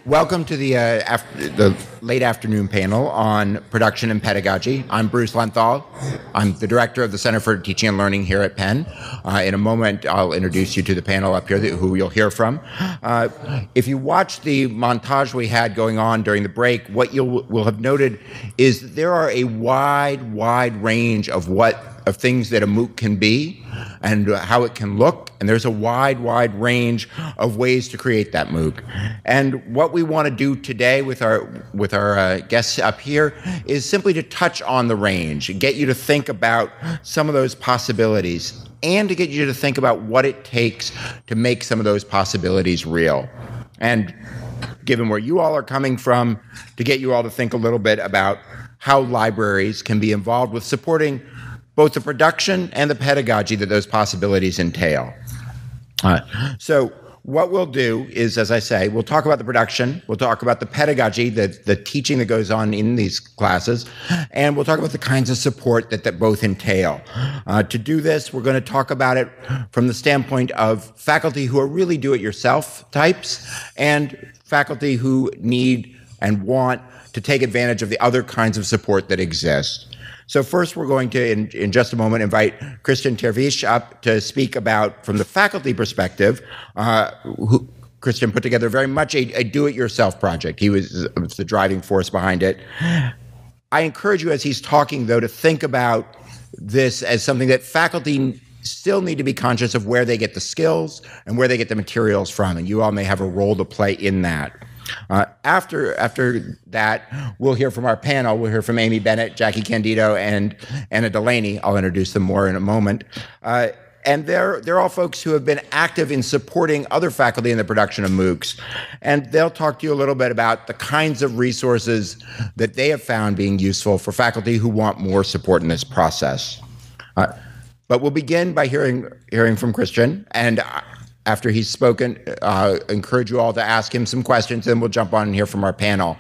Welcome to the late afternoon panel on production and pedagogy. I'm Bruce Lenthal. I'm the director of the Center for Teaching and Learning here at Penn. In a moment, I'll introduce you to the panel up here who you'll hear from. If you watch the montage we had going on during the break, what you will have noted is that there are a wide range of things that a MOOC can be and how it can look, and there's a wide range of ways to create that MOOC. And what we want to do today with our guests up here is simply to touch on the range and get you to think about some of those possibilities and to get you to think about what it takes to make some of those possibilities real. And given where you all are coming from, to get you all to think a little bit about how libraries can be involved with supporting both the production and the pedagogy that those possibilities entail. So what we'll do is, as I say, we'll talk about the production, we'll talk about the pedagogy, the teaching that goes on in these classes, and we'll talk about the kinds of support that both entail. To do this, we're going to talk about it from the standpoint of faculty who are really do-it-yourself types and faculty who need and want to take advantage of the other kinds of support that exist. So first, we're going to, in just a moment, invite Christian Tervish up to speak about, from the faculty perspective, Christian put together very much a do-it-yourself project. He was the driving force behind it. I encourage you, as he's talking, though, to think about this as something that faculty still need to be conscious of where they get the skills and where they get the materials from, and you all may have a role to play in that. After that, we'll hear from our panel. We'll hear from Amy Bennett, Jackie Candido, and Anna Delaney. I'll introduce them more in a moment. And they're all folks who have been active in supporting other faculty in the production of MOOCs. And they'll talk to you a little bit about the kinds of resources that they have found being useful for faculty who want more support in this process. But we'll begin by hearing from Christian, and after he's spoken, encourage you all to ask him some questions, and we'll jump on and hear from our panel.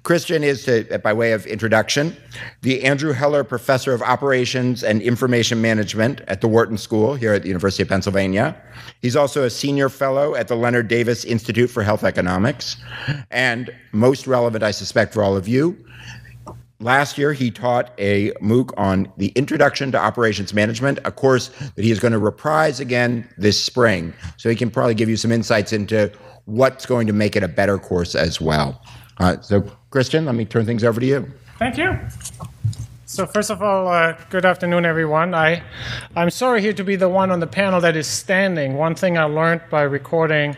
Christian is, by way of introduction, the Andrew Heller Professor of Operations and Information Management at the Wharton School here at the University of Pennsylvania. He's also a senior fellow at the Leonard Davis Institute for Health Economics. And most relevant, I suspect, for all of you, last year, he taught a MOOC on the Introduction to Operations Management, a course that he is going to reprise again this spring. So he can probably give you some insights into what's going to make it a better course as well. So, Christian, let me turn things over to you. Thank you. So first of all, good afternoon, everyone. I'm sorry here to be the one on the panel that is standing. One thing I learned by recording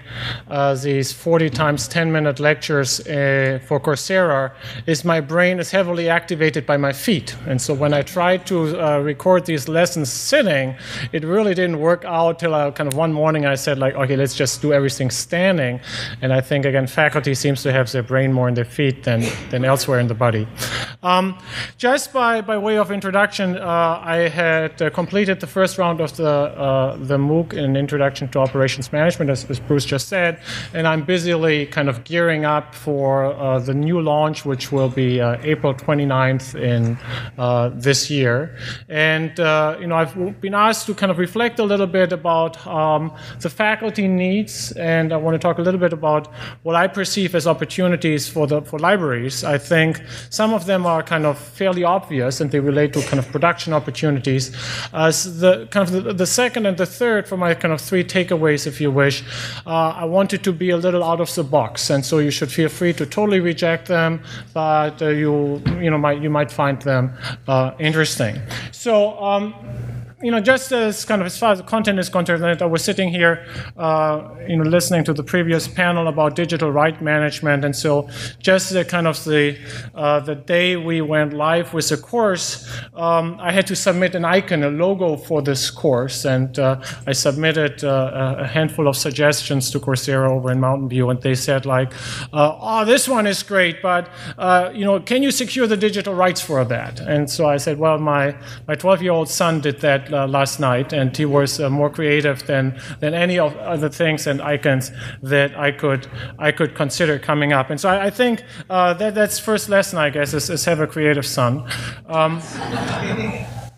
these 40 times 10-minute lectures for Coursera is my brain is heavily activated by my feet. And so when I tried to record these lessons sitting, it really didn't work out till kind of one morning I said, like, okay, let's just do everything standing. And I think, again, faculty seems to have their brain more in their feet than elsewhere in the body. Just by way of introduction, I had completed the first round of the MOOC in Introduction to Operations Management, as Bruce just said, and I'm busily kind of gearing up for the new launch, which will be April 29th in this year. And I've been asked to kind of reflect a little bit about the faculty needs, and I want to talk a little bit about what I perceive as opportunities for libraries. I think some of them are kind of fairly obvious, and they relate to kind of production opportunities. As the second and the third, for my kind of three takeaways, if you wish, I wanted to be a little out of the box, and so you should feel free to totally reject them, but you might find them interesting. So. Just as far as the content is concerned, I was sitting here, listening to the previous panel about digital right management, and so just the day we went live with the course, I had to submit an icon, a logo for this course, and I submitted a handful of suggestions to Coursera over in Mountain View, and they said like, "Oh, this one is great, but can you secure the digital rights for that?" And so I said, "Well, my 12-year-old son did that last night, and he was more creative than any of the things and icons that I could consider coming up." And so I think that's first lesson, I guess, is have a creative son.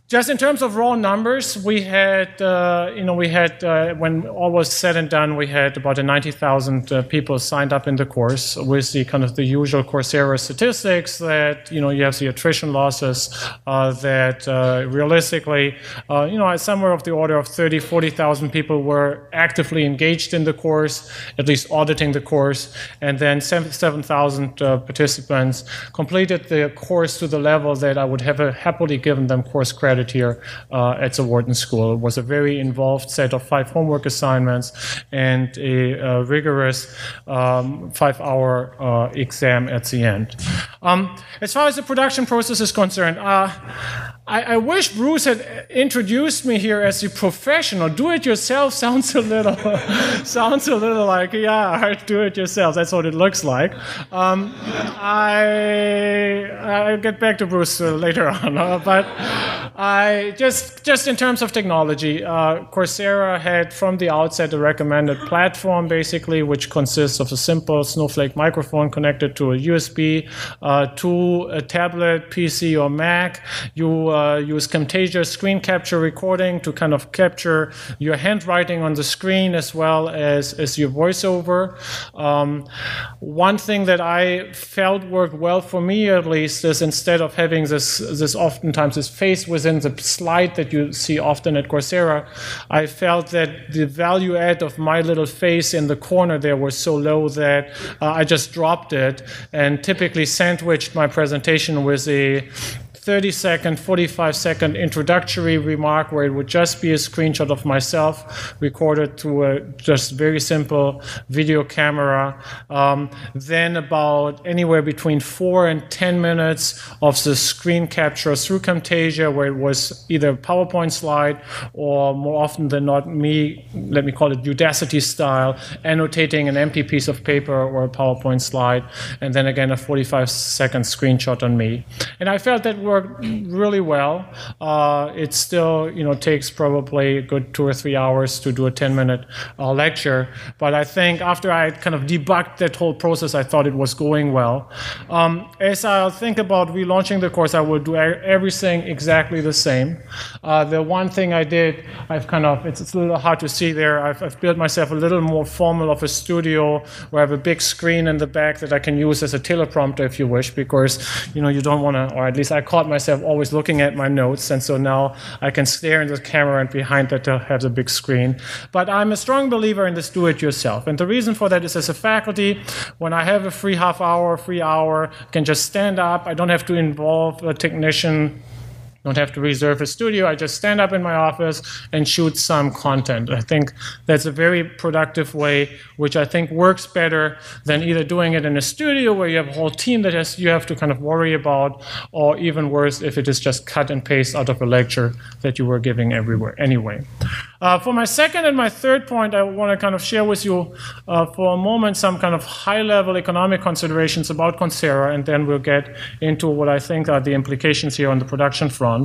Just in terms of raw numbers, we had, when all was said and done, we had about 90,000 people signed up in the course with the kind of the usual Coursera statistics that, you have the attrition losses, that realistically, somewhere of the order of 30, 40,000 people were actively engaged in the course, at least auditing the course, and then 7,000 participants completed the course to the level that I would have happily given them course credit here at the Wharton School. It was a very involved set of 5 homework assignments and a rigorous 5-hour exam at the end. As far as the production process is concerned, I wish Bruce had introduced me here as a professional. Do-it-yourself sounds a little like, yeah, do-it-yourself. That's what it looks like. I'll get back to Bruce later on, but I just in terms of technology, Coursera had from the outset a recommended platform, basically, which consists of a simple Snowflake microphone connected to a USB, to a tablet, PC, or Mac. You use Camtasia screen capture recording to kind of capture your handwriting on the screen as well as your voiceover. One thing that I felt worked well for me, at least, is instead of having this oftentimes this face within the slide that you see often at Coursera, I felt that the value add of my little face in the corner there was so low that I just dropped it and typically sandwiched my presentation with a 30-second, 45-second introductory remark where it would just be a screenshot of myself recorded through a just very simple video camera. Then about anywhere between 4 and 10 minutes of the screen capture through Camtasia, where it was either a PowerPoint slide or more often than not me, let me call it Udacity style, annotating an empty piece of paper or a PowerPoint slide, and then again a 45-second screenshot on me. And I felt that worked really well. It still, takes probably a good 2 or 3 hours to do a 10-minute lecture. But I think after I kind of debugged that whole process, I thought it was going well. As I'll think about relaunching the course, I will do everything exactly the same. The one thing I did, it's a little hard to see there, I've built myself a little more formal of a studio where I have a big screen in the back that I can use as a teleprompter if you wish, because, you don't want to, or at least I caught myself always looking at my notes, and so now I can stare into the camera and behind that have the big screen. But I'm a strong believer in this do-it-yourself, and the reason for that is as a faculty, when I have a free half hour, free hour, I can just stand up, I don't have to involve a technician, don't have to reserve a studio. I just stand up in my office and shoot some content. I think that's a very productive way, which I think works better than either doing it in a studio where you have a whole team that you have to kind of worry about, or even worse, if it is just cut and paste out of a lecture that you were giving everywhere anyway. For my second and my third point, I want to kind of share with you for a moment some kind of high-level economic considerations about Coursera, and then we'll get into what I think are the implications here on the production front.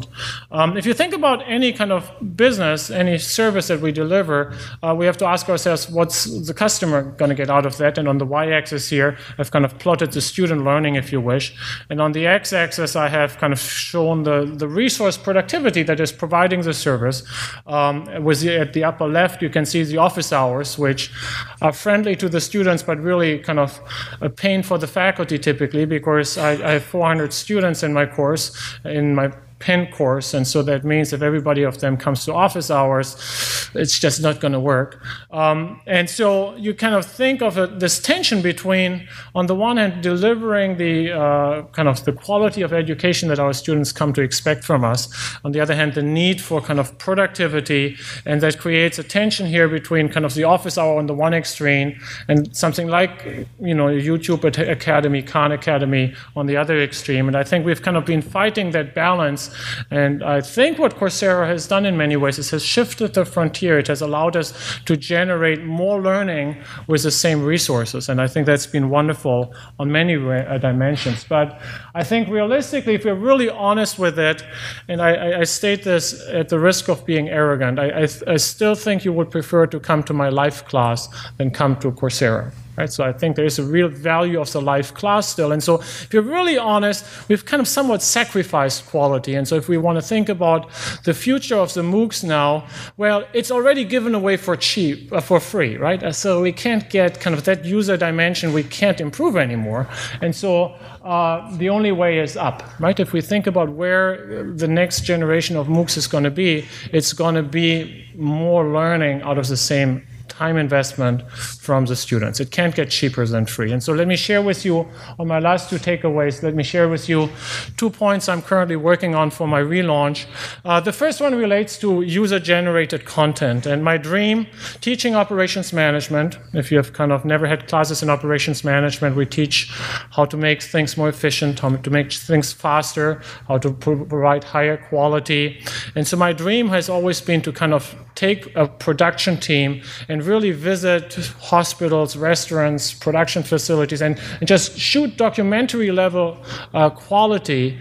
If you think about any kind of business, any service that we deliver, we have to ask ourselves, what's the customer going to get out of that? And on the y-axis here, I've kind of plotted the student learning, if you wish. And on the x-axis, I have kind of shown the resource productivity that is providing the service. At the upper left, you can see the office hours, which are friendly to the students, but really kind of a pain for the faculty typically, because I have 400 students in my course, in my Penn course, and so that means if everybody of them comes to office hours, it's just not going to work. And so you kind of think of this tension between, on the one hand, delivering the kind of the quality of education that our students come to expect from us. On the other hand, the need for kind of productivity, and that creates a tension here between kind of the office hour on the one extreme and something like, YouTube Academy, Khan Academy on the other extreme. And I think we've kind of been fighting that balance. And I think what Coursera has done in many ways is has shifted the frontier. It has allowed us to generate more learning with the same resources. And I think that's been wonderful on many dimensions. But I think realistically, if we're really honest with it, and I state this at the risk of being arrogant, I still think you would prefer to come to my live class than come to Coursera. right? So I think there is a real value of the live class still. And so if you're really honest, we've kind of somewhat sacrificed quality. And so if we want to think about the future of the MOOCs now, well, it's already given away for cheap, for free, right? So we can't get kind of that user dimension, we can't improve anymore. And so the only way is up, right? If we think about where the next generation of MOOCs is going to be, it's going to be more learning out of the same time investment from the students. It can't get cheaper than free. And so let me share with you, on my last two takeaways, let me share with you 2 points I'm currently working on for my relaunch. The first one relates to user-generated content. And my dream, teaching operations management. If you have kind of never had classes in operations management, we teach how to make things more efficient, how to make things faster, how to provide higher quality. And so my dream has always been to kind of take a production team and really visit hospitals, restaurants, production facilities, and just shoot documentary level quality,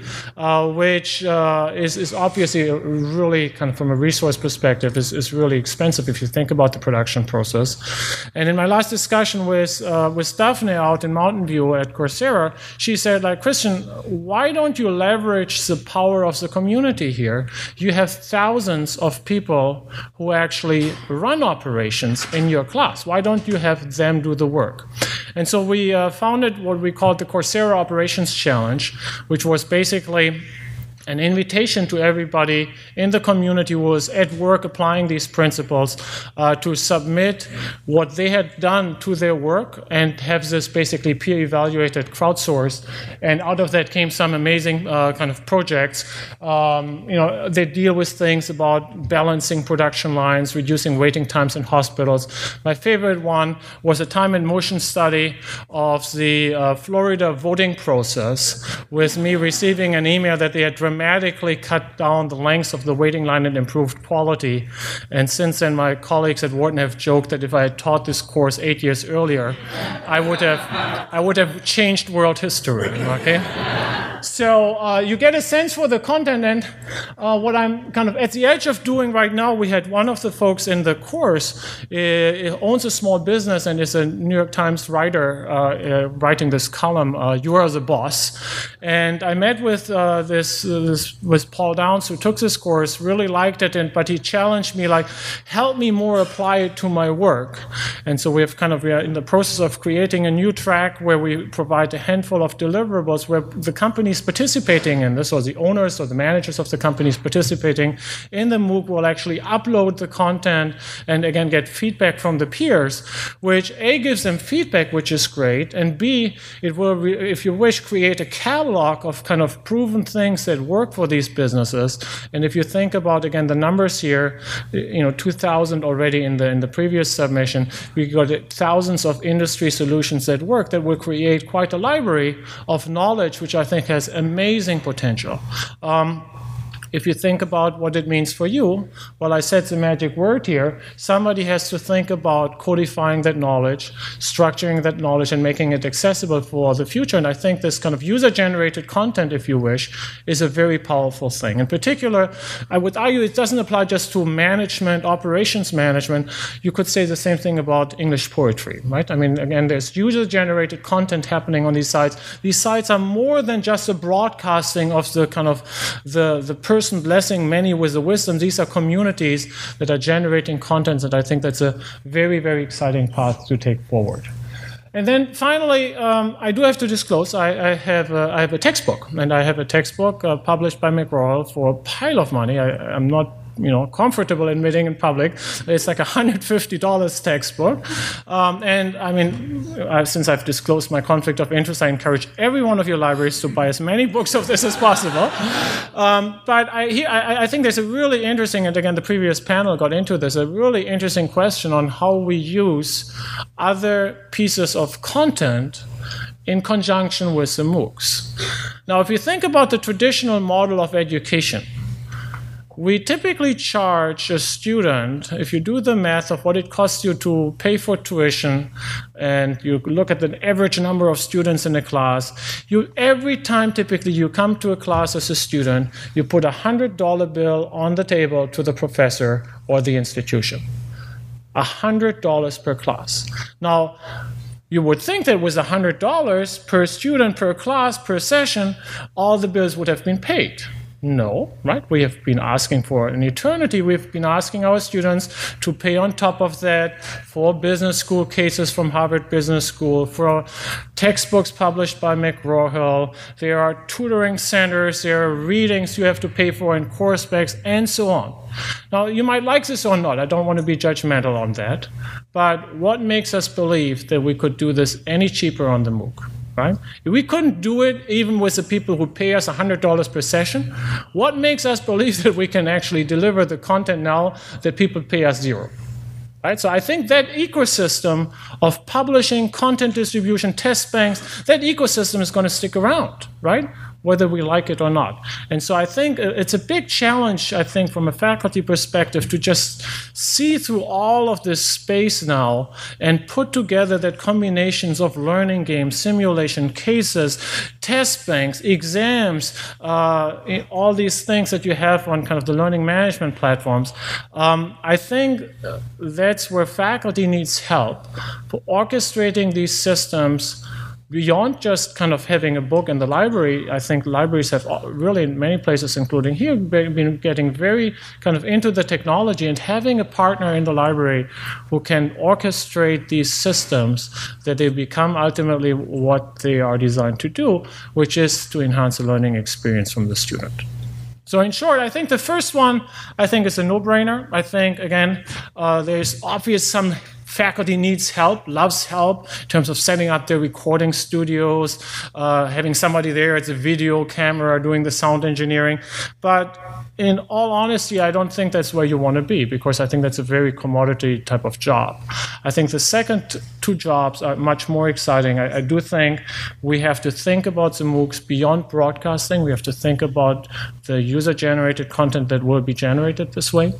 which is obviously really kind of from a resource perspective is really expensive if you think about the production process. And in my last discussion with Daphne out in Mountain View at Coursera, she said, like, Christian, why don't you leverage the power of the community here? You have thousands of people who actually run operations in your class. Why don't you have them do the work? And so we founded what we called the Coursera Operations Challenge, which was basically an invitation to everybody in the community who was at work applying these principles to submit what they had done to their work and have this basically peer evaluated, crowdsourced. And out of that came some amazing kind of projects. They deal with things about balancing production lines, reducing waiting times in hospitals. My favorite one was a time and motion study of the Florida voting process, with me receiving an email that they had dramatically cut down the length of the waiting line and improved quality. And since then, my colleagues at Wharton have joked that if I had taught this course 8 years earlier, I would have changed world history. Okay. So you get a sense for the content, and what I'm kind of at the edge of doing right now. We had one of the folks in the course owns a small business and is a New York Times writer writing this column, "You Are the Boss." And I met with with Paul Downs, who took this course, really liked it, but he challenged me, like, help me more apply it to my work. And so we are in the process of creating a new track where we provide a handful of deliverables where the companies participating in this, or the owners or the managers of the companies participating in the MOOC, will actually upload the content and again get feedback from the peers, which A, gives them feedback, which is great, and B, it will, if you wish, create a catalog of kind of proven things that work for these businesses. And if you think about, again, the numbers here, 2,000 already in the previous submission, we got thousands of industry solutions that work that will create quite a library of knowledge, which I think has amazing potential. If you think about what it means for you, well, I said the magic word here. Somebody has to think about codifying that knowledge, structuring that knowledge, and making it accessible for the future. And I think this kind of user-generated content, if you wish, is a very powerful thing. In particular, I would argue it doesn't apply just to management, operations management. You could say the same thing about English poetry, right? I mean, again, there's user-generated content happening on these sites. These sites are more than just a broadcasting of the kind of the person blessing many with the wisdom. These are communities that are generating content, and I think that's a very, very exciting path to take forward. And then finally, I do have to disclose, I have a textbook, and I have a textbook published by McGraw for a pile of money. I'm not comfortable admitting in public. It's like $150 textbook. And I mean, since I've disclosed my conflict of interest, I encourage every one of your libraries to buy as many books of this as possible. But I think there's a really interesting, and again, the previous panel got into this, a really interesting question on how we use other pieces of content in conjunction with the MOOCs. Now, if you think about the traditional model of education, we typically charge a student, if you do the math of what it costs you to pay for tuition, and you look at the average number of students in a class, every time typically you come to a class as a student, you put a $100 bill on the table to the professor or the institution. $100 per class. Now, You would think that with $100 per student, per class, per session, all the bills would have been paid. No, right? We have been asking for an eternity. We've been asking our students to pay on top of that for business school cases from Harvard Business School, for textbooks published by McGraw-Hill. There are tutoring centers, there are readings you have to pay for in course backs, and so on. Now, you might like this or not. I don't want to be judgmental on that. But what makes us believe that we could do this any cheaper on the MOOC? Right? If we couldn't do it even with the people who pay us $100 per session, what makes us believe that we can actually deliver the content now that people pay us $0? Right? So I think that ecosystem of publishing, content distribution, test banks, that ecosystem is going to stick around, right? Whether we like it or not. And so I think it's a big challenge, I think, from a faculty perspective to just see through all of this space now and put together that combinations of learning games, simulation, cases, test banks, exams, all these things that you have on kind of the learning management platforms. I think that's where faculty needs help for orchestrating these systems beyond just kind of having a book in the library. I think libraries have really, in many places, including here, been getting very kind of into the technology and having a partner in the library who can orchestrate these systems that they become ultimately what they are designed to do, which is to enhance the learning experience from the student. So in short, I think the first one, I think, is a no-brainer. I think, again, there's obvious some faculty needs help, loves help in terms of setting up their recording studios, having somebody there as a video camera doing the sound engineering. But in all honesty, I don't think that's where you want to be, because I think that's a very commodity type of job. I think the second two jobs are much more exciting. I do think we have to think about the MOOCs beyond broadcasting. We have to think about the user-generated content that will be generated this way.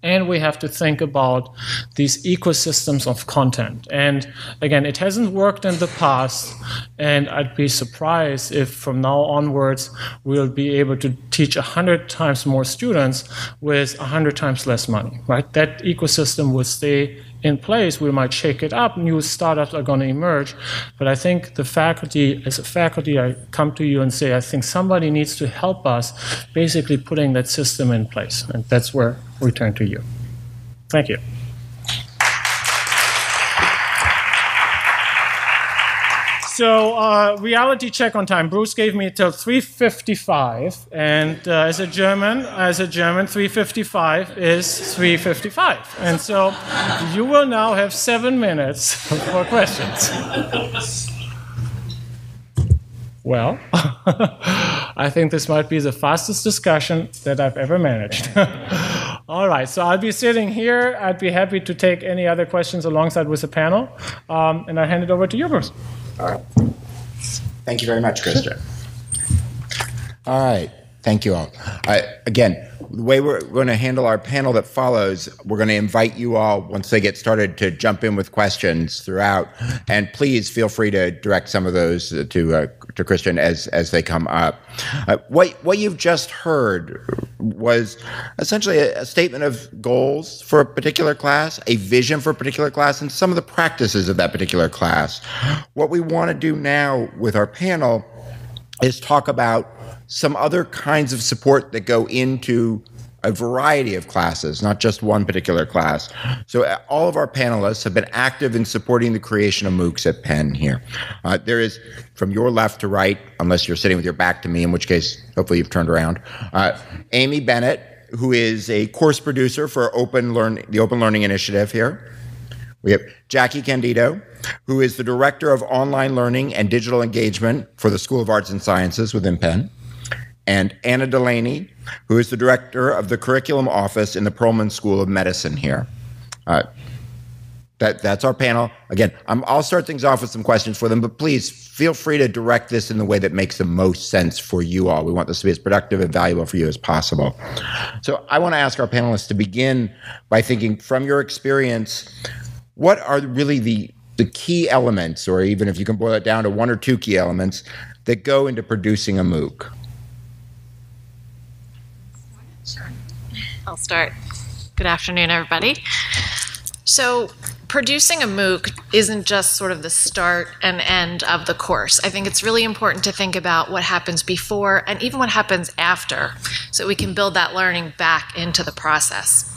And we have to think about these ecosystems of content. And again, it hasn't worked in the past, and I'd be surprised if from now onwards we'll be able to teach 100 times more students with 100 times less money, right? That ecosystem will stay in place. We might shake it up. New startups are going to emerge. But I think the faculty, as a faculty, I come to you and say, I think somebody needs to help us basically putting that system in place. And that's where we turn to you. Thank you. So reality check on time. Bruce gave me till 3:55, and as a German, 3:55 is 3:55, and so you will now have 7 minutes for questions. Well, I think this might be the fastest discussion that I've ever managed. All right, so I'll be sitting here. I'd be happy to take any other questions alongside with the panel, and I'll hand it over to you, Bruce. All right. Thank you very much, Christian. All right. Thank you all. Again, the way we're going to handle our panel that follows, we're going to invite you all, once they get started, to jump in with questions throughout. And please feel free to direct some of those to Christian as they come up. What you've just heard was essentially a statement of goals for a particular class, a vision for a particular class, and some of the practices of that particular class. What we want to do now with our panel is talk about some other kinds of support that go into a variety of classes, not just one particular class. So all of our panelists have been active in supporting the creation of MOOCs at Penn here. There is, from your left to right, unless you're sitting with your back to me, in which case, hopefully you've turned around, Amy Bennett, who is a course producer for the Open Learning Initiative here. We have Jackie Candido, who is the Director of Online Learning and Digital Engagement for the School of Arts and Sciences within Penn. And Anna Delaney, who is the Director of the Curriculum Office in the Perlman School of Medicine here. That's our panel. Again, I'll start things off with some questions for them, but please feel free to direct this in the way that makes the most sense for you all. We want this to be as productive and valuable for you as possible. So I want to ask our panelists to begin by thinking, from your experience, what are really the key elements, or even if you can boil it down to one or two key elements, that go into producing a MOOC? I'll start. Good afternoon, everybody. So producing a MOOC isn't just sort of the start and end of the course. I think it's really important to think about what happens before and even what happens after, so we can build that learning back into the process.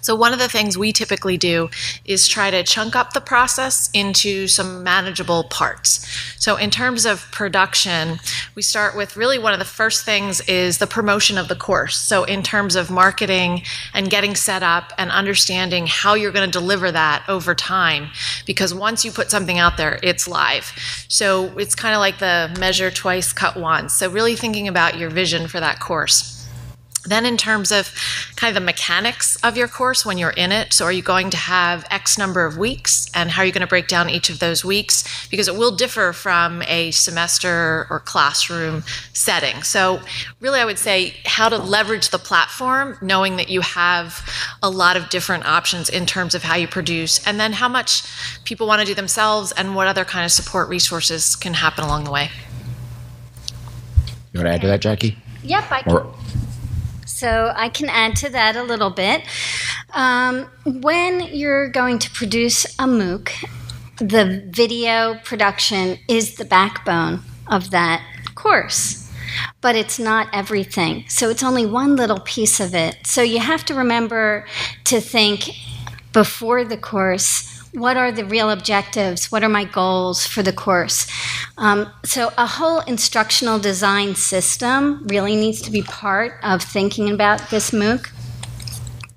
So one of the things we typically do is try to chunk up the process into some manageable parts. So in terms of production, we start with really one of the first things is the promotion of the course. So in terms of marketing and getting set up and understanding how you're going to deliver that over time, because once you put something out there, it's live. So it's kind of like the measure twice, cut once. So really thinking about your vision for that course. Then in terms of kind of the mechanics of your course when you're in it, so are you going to have X number of weeks, and how are you going to break down each of those weeks? Because it will differ from a semester or classroom setting. So really I would say how to leverage the platform, knowing that you have a lot of different options in terms of how you produce, and then how much people want to do themselves and what other kind of support resources can happen along the way. You want to add to that, Jackie? Yep, I can. So I can add to that a little bit. When you're going to produce a MOOC, the video production is the backbone of that course, but it's not everything. So it's only one little piece of it. So you have to remember to think before the course, what are the real objectives? What are my goals for the course? So a whole instructional design system really needs to be part of thinking about this MOOC.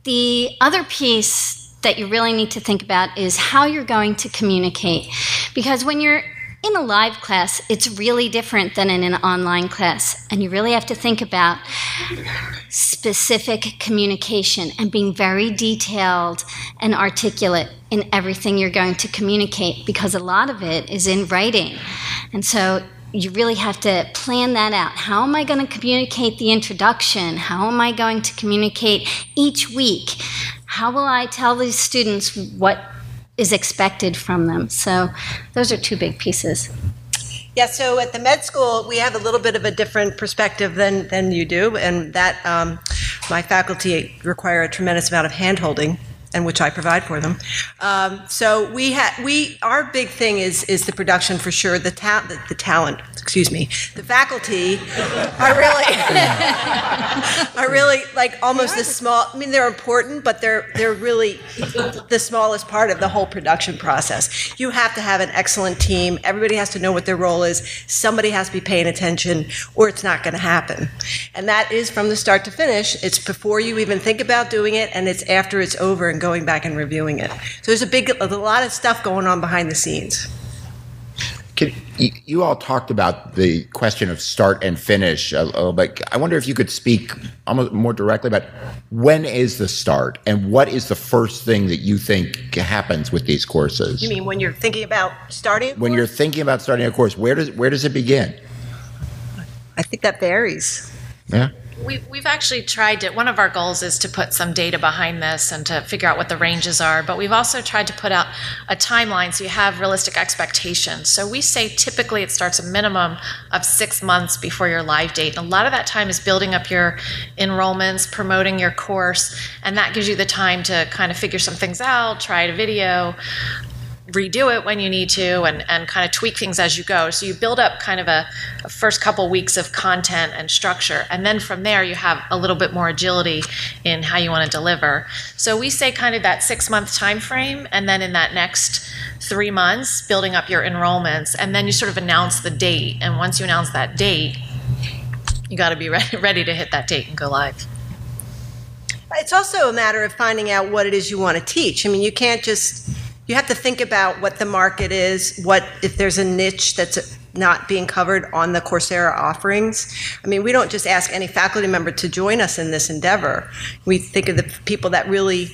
The other piece that you really need to think about is how you're going to communicate. Because when you're in a live class, it's really different than in an online class. And you really have to think about specific communication and being very detailed and articulate in everything you're going to communicate, because a lot of it is in writing. And so you really have to plan that out. How am I going to communicate the introduction? How am I going to communicate each week? How will I tell these students what is expected from them? So those are two big pieces. Yeah, so at the med school, we have a little bit of a different perspective than you do, and that my faculty require a tremendous amount of hand-holding, and which I provide for them. So our big thing is the production for sure. The talent, excuse me, the faculty are really like almost the small. I mean, they're important, but they're really the smallest part of the whole production process. You have to have an excellent team. Everybody has to know what their role is. Somebody has to be paying attention, or it's not going to happen. And that is from the start to finish. It's before you even think about doing it, and it's after it's over and going back and reviewing it. So there's a lot of stuff going on behind the scenes. You all talked about the question of start and finish a little bit. I wonder if you could speak almost more directly about when is the start and what is the first thing that you think happens with these courses? You mean when you're thinking about starting a course? When you're thinking about starting a course, where does it begin? I think that varies. Yeah. We've actually tried to, one of our goals is to put some data behind this and to figure out what the ranges are, but we've also tried to put out a timeline so you have realistic expectations. So we say typically it starts a minimum of 6 months before your live date. And a lot of that time is building up your enrollments, promoting your course, and that gives you the time to kind of figure some things out, try a video, redo it when you need to, and kind of tweak things as you go. So you build up kind of a first couple weeks of content and structure, and then from there you have a little bit more agility in how you want to deliver. So we say kind of that 6 month time frame, and then in that next 3 months building up your enrollments, and then you sort of announce the date. And once you announce that date, you got to be ready to hit that date and go live. It's also a matter of finding out what it is you want to teach. I mean, you can't just, you have to think about what the market is, what if there's a niche that's not being covered on the Coursera offerings. I mean, we don't just ask any faculty member to join us in this endeavor. We think of the people that really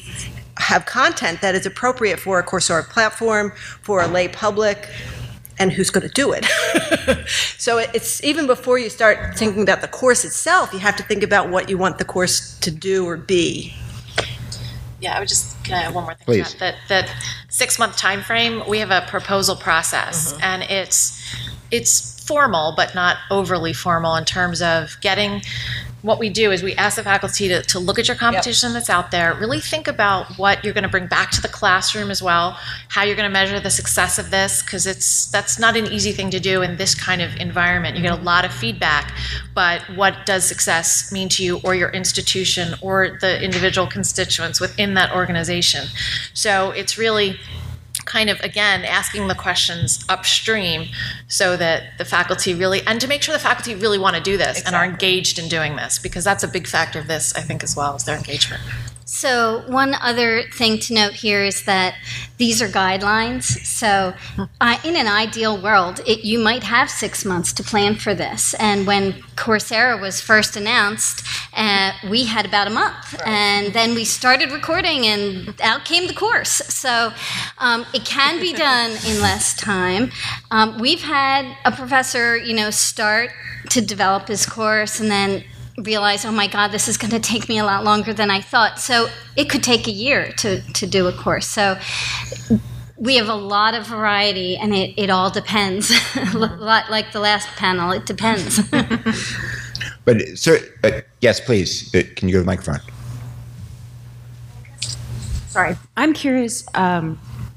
have content that is appropriate for a Coursera platform, for a lay public, and who's going to do it. So it's even before you start thinking about the course itself, you have to think about what you want the course to do or be. Yeah, I would just, can I add one more thing? Please. That 6 month time frame, we have a proposal process, and it's formal but not overly formal in terms of getting what we do is we ask the faculty to look at your competition that's out there, really think about what you're going to bring back to the classroom as well, how you're going to measure the success of this, because that's not an easy thing to do in this kind of environment. You get a lot of feedback, but what does success mean to you or your institution or the individual constituents within that organization? So it's really kind of, again, asking the questions upstream so that the faculty really, and to make sure the faculty really want to do this and are engaged in doing this, because that's a big factor of this, I think, as well, is their engagement. So one other thing to note here is that these are guidelines. So in an ideal world, you might have 6 months to plan for this. And when Coursera was first announced, we had about a month. Right. And then we started recording and out came the course. So it can be done in less time. We've had a professor, start to develop his course and then realize, oh my God, this is going to take me a lot longer than I thought. So it could take a year to do a course. So we have a lot of variety, and it all depends. A lot like the last panel, it depends. But sir, yes, please. Can you go to the microphone? Sorry, I'm curious.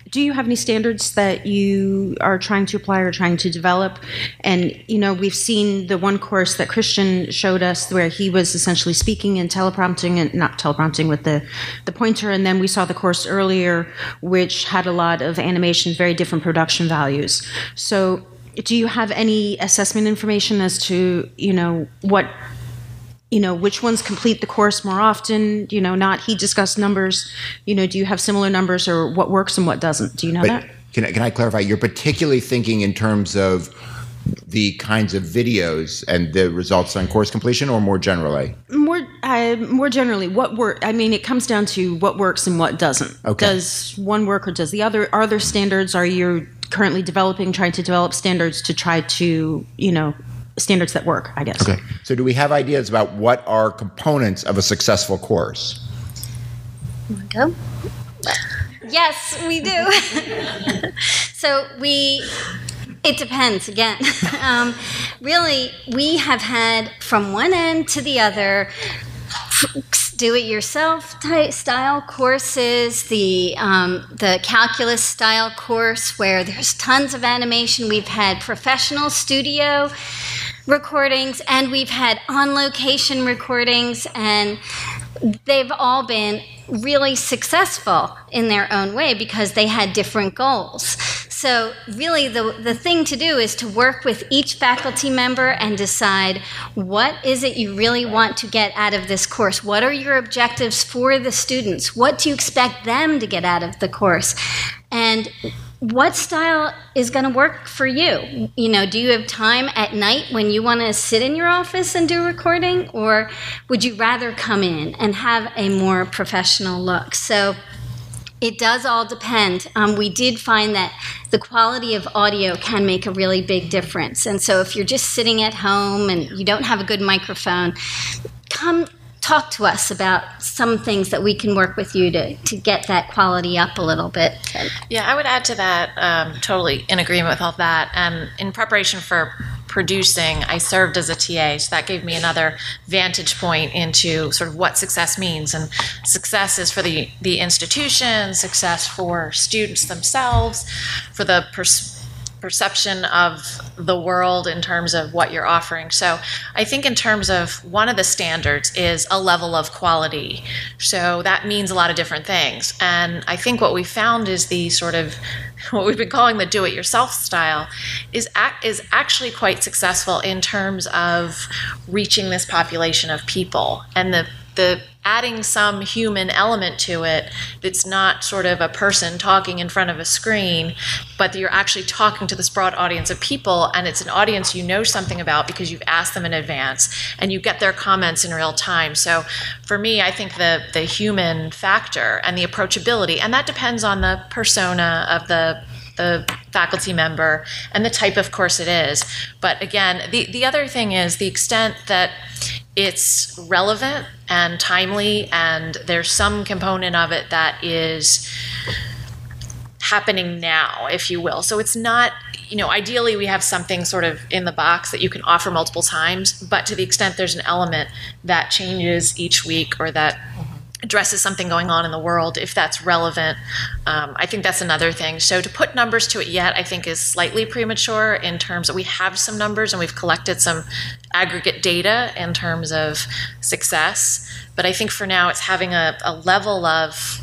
Do you have any standards that you are trying to apply or trying to develop? And, we've seen the one course that Christian showed us where he was essentially speaking and teleprompting, and not teleprompting with the pointer. And then we saw the course earlier, which had a lot of animations, very different production values. So do you have any assessment information as to, what, which ones complete the course more often, he discussed numbers, do you have similar numbers, or what works and what doesn't? Do you know that? Can I clarify? You're particularly thinking in terms of the kinds of videos and the results on course completion, or more generally? More generally, what work? I mean, it comes down to what works and what doesn't. Okay. Does one work or does the other? Are there standards? Are you currently trying to develop standards to try to, standards that work, I guess. Okay. So do we have ideas about what are components of a successful course? Want to go? Yes, we do. So it depends again. Really, we have had from one end to the other do-it-yourself style courses, the calculus style course where there's tons of animation. We've had professional studio recordings, and we've had on-location recordings, and they've all been really successful in their own way because they had different goals. So really the thing to do is to work with each faculty member and decide what is it you really want to get out of this course. What are your objectives for the students? What do you expect them to get out of the course? And what style is going to work for you? Do you have time at night when you want to sit in your office and do recording? Or would you rather come in and have a more professional look? So it does all depend. We did find that the quality of audio can make a really big difference. And so if you're just sitting at home and you don't have a good microphone, come talk to us about some things that we can work with you to get that quality up a little bit. Yeah, I would add to that, totally in agreement with all of that. And in preparation for producing, I served as a TA, so that gave me another vantage point into sort of what success means. And success is for the institution, success for students themselves, for the perception of the world in terms of what you're offering. So I think in terms of one of the standards is a level of quality. So that means a lot of different things. And I think what we found is the sort of what we've been calling the do-it-yourself style is actually quite successful in terms of reaching this population of people, and the adding some human element to it that's not sort of a person talking in front of a screen, but you're actually talking to this broad audience of people, and it's an audience you know something about because you've asked them in advance and you get their comments in real time. So for me, I think the human factor and the approachability, and that depends on the persona of the faculty member and the type of course it is. But again, the other thing is the extent that it's relevant and timely, and there's some component of it that is happening now, if you will. So it's not, ideally we have something sort of in the box that you can offer multiple times, but to the extent there's an element that changes each week or that addresses something going on in the world, if that's relevant, I think that's another thing. So to put numbers to it yet, I think is slightly premature in terms that we have some numbers and we've collected some aggregate data in terms of success. But I think for now it's having a level of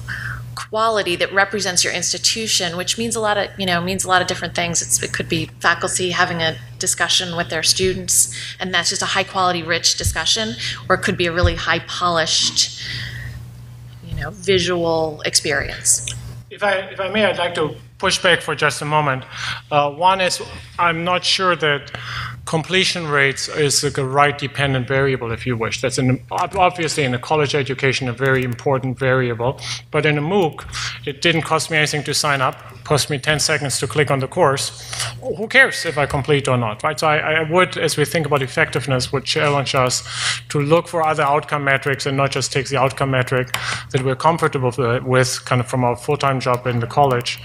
quality that represents your institution, which means a lot of different things. It could be faculty having a discussion with their students, and that's just a high quality, rich discussion, or it could be a really high polished, visual experience. If I may, I'd like to push back for just a moment. One is, I'm not sure that completion rates is a right dependent variable, if you wish. That's obviously in a college education a very important variable, but in a MOOC, it didn't cost me anything to sign up. It cost me 10 seconds to click on the course. Who cares if I complete or not, right? So I would, as we think about effectiveness, would challenge us to look for other outcome metrics and not just take the outcome metric that we're comfortable with kind of from our full-time job in the college.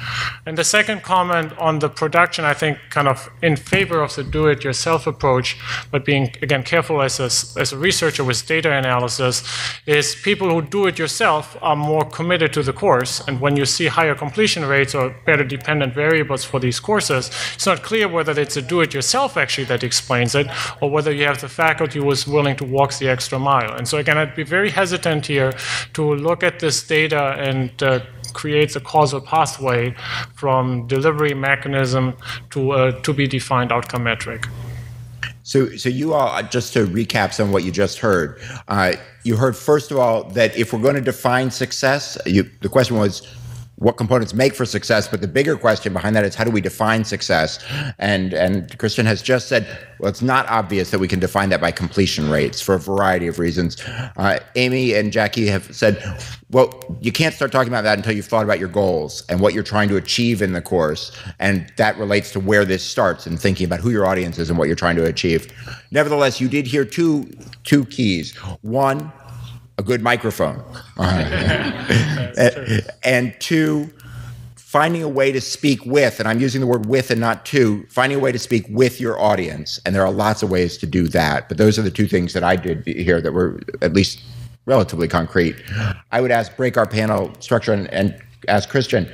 And the second comment on the production, I think kind of in favor of the do-it-yourself approach, but being, again, careful as a researcher with data analysis, is people who do it yourself are more committed to the course. And when you see higher completion rates or better dependent variables for these courses, it's not clear whether it's a do-it-yourself actually that explains it, or whether you have the faculty who is willing to walk the extra mile. And so again, I'd be very hesitant here to look at this data and creates a causal pathway from delivery mechanism to be defined outcome metric. So you all, just to recap some of what you just heard, you heard first of all that if we're going to define success, the question was what components make for success, but the bigger question behind that is how do we define success? And Christian has just said, well, it's not obvious that we can define that by completion rates for a variety of reasons. Amy and Jackie have said, well, you can't start talking about that until you've thought about your goals and what you're trying to achieve in the course. And that relates to where this starts and thinking about who your audience is and what you're trying to achieve. Nevertheless, you did hear two keys. One, a good microphone. And two, finding a way to speak with, and I'm using the word with and not to, finding a way to speak with your audience. And there are lots of ways to do that. But those are the two things that I did here that were at least relatively concrete. I would break our panel structure and ask Christian,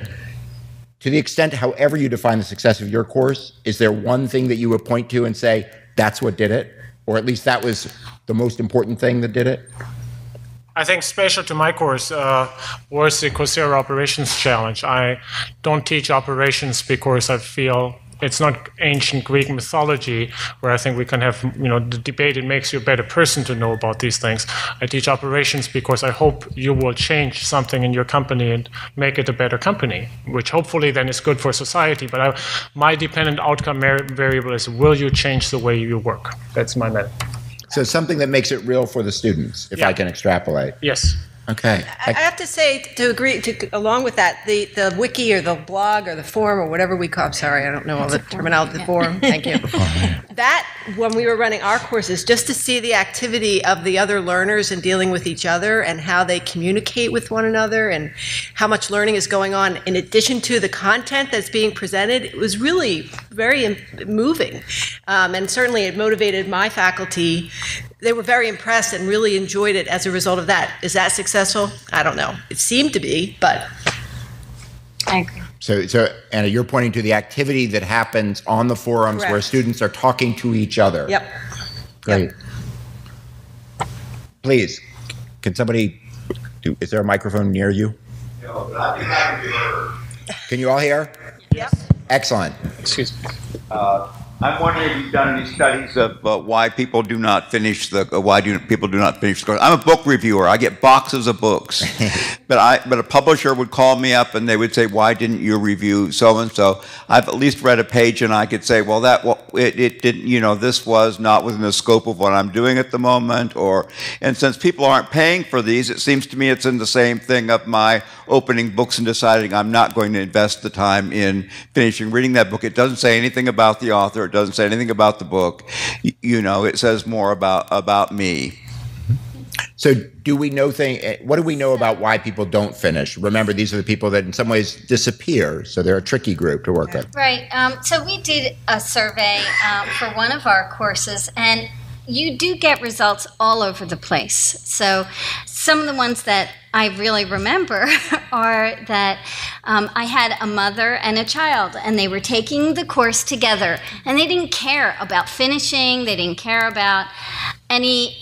to the extent however you define the success of your course, is there one thing that you would point to and say, that's what did it? Or at least that was the most important thing that did it? I think special to my course was the Coursera Operations Challenge. I don't teach operations because I feel it's not ancient Greek mythology where I think we can have the debate. It makes you a better person to know about these things. I teach operations because I hope you will change something in your company and make it a better company, which hopefully then is good for society. But my dependent outcome variable is, will you change the way you work? That's my method. So something that makes it real for the students, if I can extrapolate. Yes. Okay. I have to say, to agree, along with that, the wiki or the blog or the forum or whatever we call, I'm sorry, I don't know all the terminology, the forum, thank you. That, when we were running our courses, just to see the activity of the other learners and dealing with each other and how they communicate with one another and how much learning is going on in addition to the content that's being presented, it was really very moving. And certainly it motivated my faculty. They were very impressed and really enjoyed it as a result of that. Is that successful? I don't know. It seemed to be, but I agree. So Anna, you're pointing to the activity that happens on the forums where students are talking to each other. Yep. Great. Yep. Please, can somebody is there a microphone near you? No, but I think I can be heard. Can you all hear? Yep. Excellent. Excuse me. I'm wondering if you've done any studies of why people do not finish the course. I'm a book reviewer. I get boxes of books, but a publisher would call me up and they would say, "Why didn't you review so and so?" I've at least read a page and I could say, "Well, it didn't. This was not within the scope of what I'm doing at the moment." And since people aren't paying for these, it seems to me it's in the same thing of my opening books and deciding I'm not going to invest the time in finishing reading that book. It doesn't say anything about the author. It doesn't say anything about the book. It says more about me. So do we know what do we know about why people don't finish? Remember, these are the people that in some ways disappear, so they're a tricky group to work with. Right. So we did a survey for one of our courses, and you do get results all over the place. So some of the ones that I really remember are that I had a mother and a child, and they were taking the course together, and they didn't care about finishing, they didn't care about any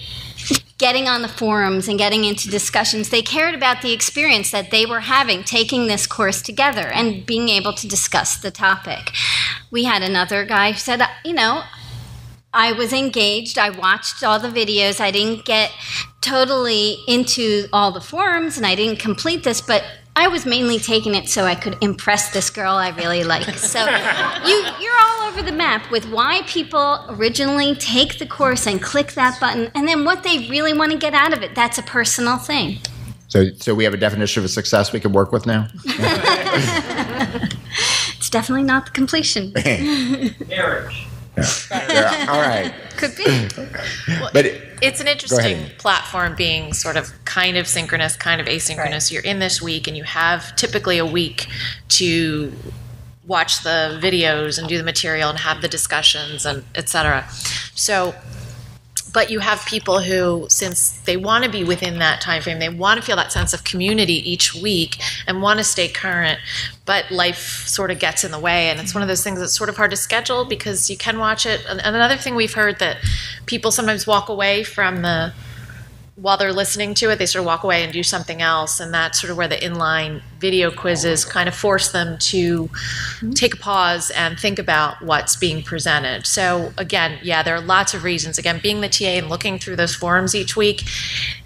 getting on the forums and getting into discussions. They cared about the experience that they were having taking this course together and being able to discuss the topic. We had another guy who said, I was engaged, I watched all the videos, I didn't get totally into all the forums, and I didn't complete this, but I was mainly taking it so I could impress this girl I really like. So you're all over the map with why people originally take the course and click that button, and then what they really want to get out of it. That's a personal thing. So we have a definition of success we can work with now? It's definitely not the completion. Marriage. Yeah. All right. Could be. Well, But it's an Go interesting ahead. platform being sort of kind of synchronous, kind of asynchronous. Right. You're in this week and you have typically a week to watch the videos and do the material and have the discussions and et cetera. So, but you have people who, since they want to be within that time frame, they want to feel that sense of community each week and want to stay current, but life sort of gets in the way, and it's one of those things that's sort of hard to schedule because you can watch it. And another thing we've heard that people sometimes walk away from while they're listening to it, they sort of walk away and do something else, and that's sort of where the inline video quizzes kind of force them to take a pause and think about what's being presented. So again, yeah, there are lots of reasons. Again, being the TA and looking through those forums each week,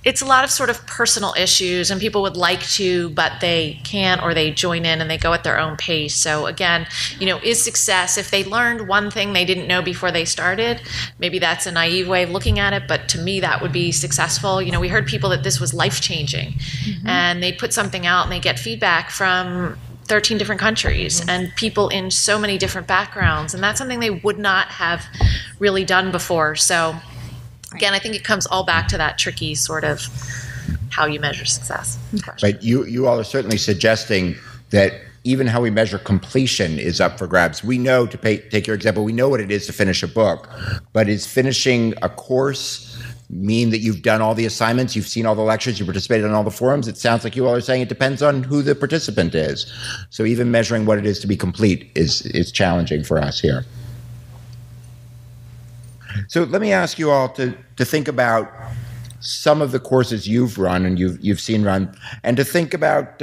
it's a lot of sort of personal issues, and people would like to, but they can't, or they join in and they go at their own pace. So again, is success if they learned one thing they didn't know before they started? Maybe that's a naive way of looking at it, but to me that would be successful. We heard people that this was life-changing, and they put something out and they get feedback from 13 different countries and people in so many different backgrounds, and that's something they would not have really done before. So again, I think it comes all back to that tricky sort of how you measure success. But you all are certainly suggesting that even how we measure completion is up for grabs. We know, take your example, we know what it is to finish a book, but is finishing a course mean that you've done all the assignments, you've seen all the lectures, you participated in all the forums? It sounds like you all are saying it depends on who the participant is. So even measuring what it is to be complete is challenging for us here. So let me ask you all to think about some of the courses you've run and you've seen run, and to think about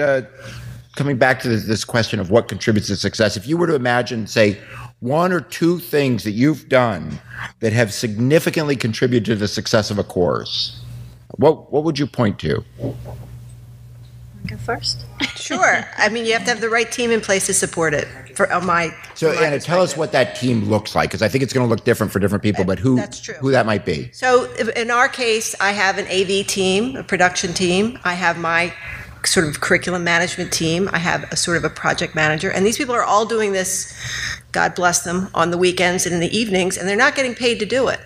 coming back to this question of what contributes to success. If you were to imagine, say, one or two things that you've done that have significantly contributed to the success of a course, what would you point to? Go first. Sure. I mean, you have to have the right team in place to support it. So, Anna, tell us what that team looks like, because I think it's going to look different for different people, but who that might be. So in our case, I have an AV team, a production team. I have my sort of curriculum management team. I have a sort of a project manager. And these people are all doing this, God bless them, on the weekends and in the evenings, and they're not getting paid to do it.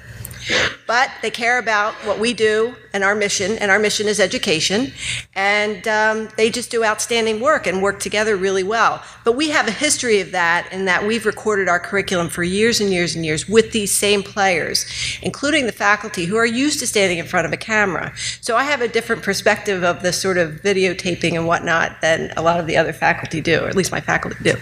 But they care about what we do and our mission is education, and they just do outstanding work and work together really well. But we have a history of that, in that we've recorded our curriculum for years and years and years with these same players, including the faculty who are used to standing in front of a camera. So I have a different perspective of the sort of videotaping and whatnot than a lot of the other faculty do, or at least my faculty do.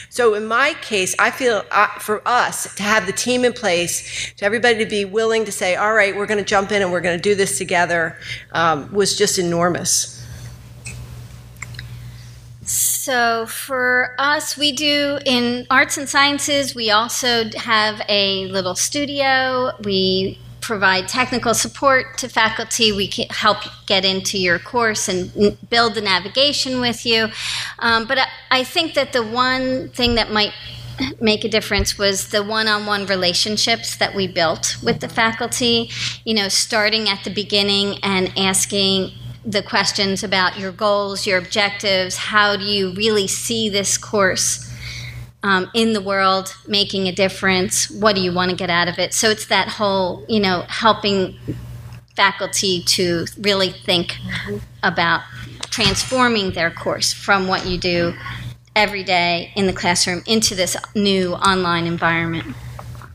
So in my case, I feel for us to have the team in place, to everybody to be willing to say, all right, we're going to jump in and we're going to do this together, was just enormous. So for us, we do in arts and sciences, we also have a little studio. We provide technical support to faculty. We can help get into your course and build the navigation with you. But I think that the one thing that might make a difference was the one-on-one relationships that we built with the faculty, starting at the beginning and asking the questions about your goals, your objectives, how do you really see this course in the world, making a difference, what do you want to get out of it? So it's that whole, helping faculty to really think about transforming their course from what you do every day in the classroom into this new online environment.